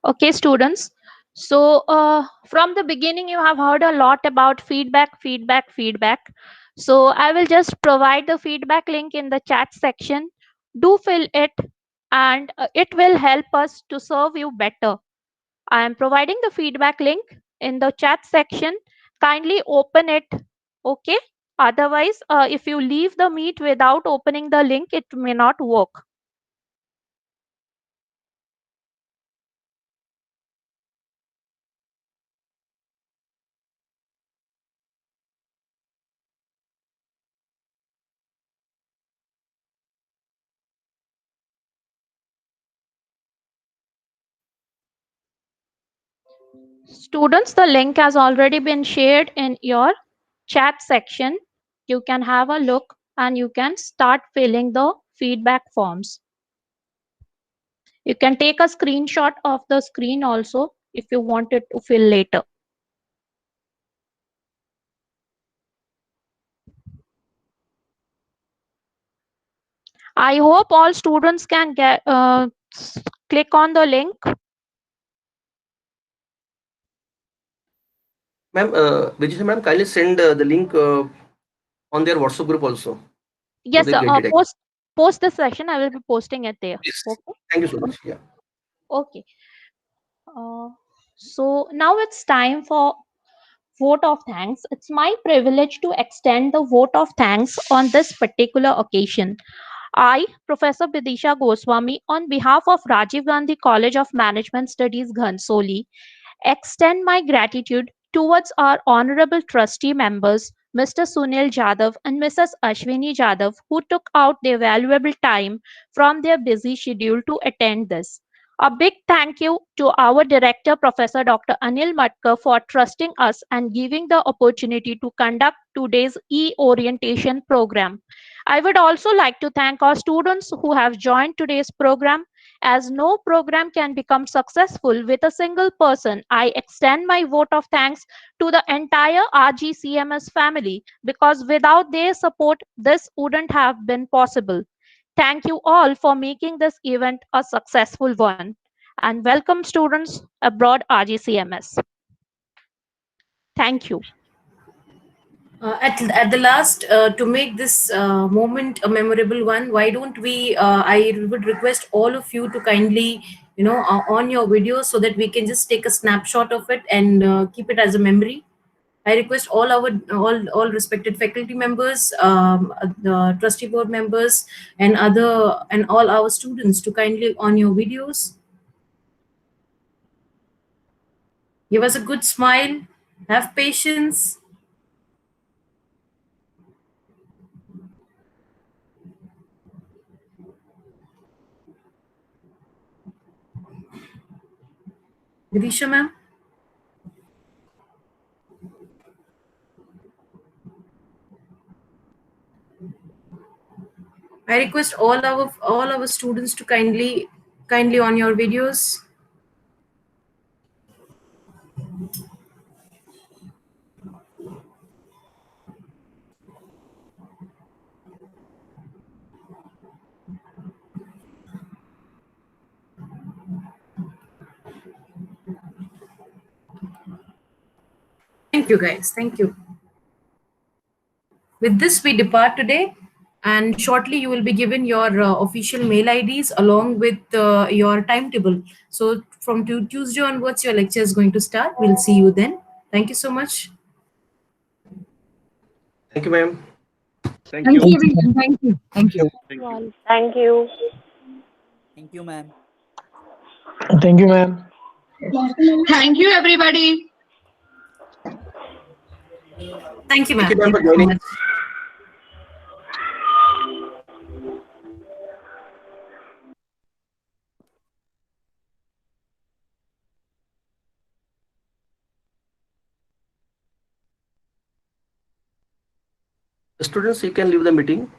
Okay, students. So from the beginning, you have heard a lot about feedback, feedback, feedback. So I will just provide the feedback link in the chat section. Do fill it, and it will help us to serve you better. I am providing the feedback link in the chat section. Kindly open it. Okay. Otherwise, if you leave the meet without opening the link, it may not work. Students, the link has already been shared in your chat section. You can have a look and you can start filling the feedback forms. You can take a screenshot of the screen also if you want it to fill later. I hope all students can click on the link. Ma'am, Vijay ma'am, kindly send the link on their WhatsApp group also. So Yes, they'll get it. post the session. I will be posting it there. Please. Okay. Thank you so much. Yeah. Okay. So now it's time for vote of thanks. It's my privilege to extend the vote of thanks on this particular occasion. I, Professor Bidisha Goswami, on behalf of Rajiv Gandhi College of Management Studies, Ghansoli, extend my gratitude towards our honorable trustee members, Mr. Sunil Jadhav and Mrs. Ashwini Jadhav, who took out their valuable time from their busy schedule to attend this. A big thank you to our director, Professor Dr. Anil Matkar, for trusting us and giving the opportunity to conduct today's e-orientation program. I would also like to thank our students who have joined today's program. As no program can become successful with a single person, I extend my vote of thanks to the entire RGCMS family because without their support, this wouldn't have been possible. Thank you all for making this event a successful one. And welcome students abroad RGCMS. Thank you. At the last, to make this moment a memorable one, why don't we? I would request all of you to kindly, on your videos so that we can just take a snapshot of it and keep it as a memory. I request all respected faculty members, the trustee board members, and all our students to kindly on your videos. Give us a good smile. Have patience. Grisha ma'am. I request all our students to kindly on your videos. Thank you guys. Thank you. With this, we depart today, and shortly you will be given your official mail IDs along with your timetable. So from Tuesday onwards, your lecture is going to start. We'll see you then. Thank you so much. Thank you, ma'am. Thank you, everyone. Thank you. Thank you. Thank you. Thank you, ma'am. Thank you, ma'am. Thank you, everybody. Thank you, ma'am. Thank you, ma'am, for Thank you so joining. much. Students, you can leave the meeting.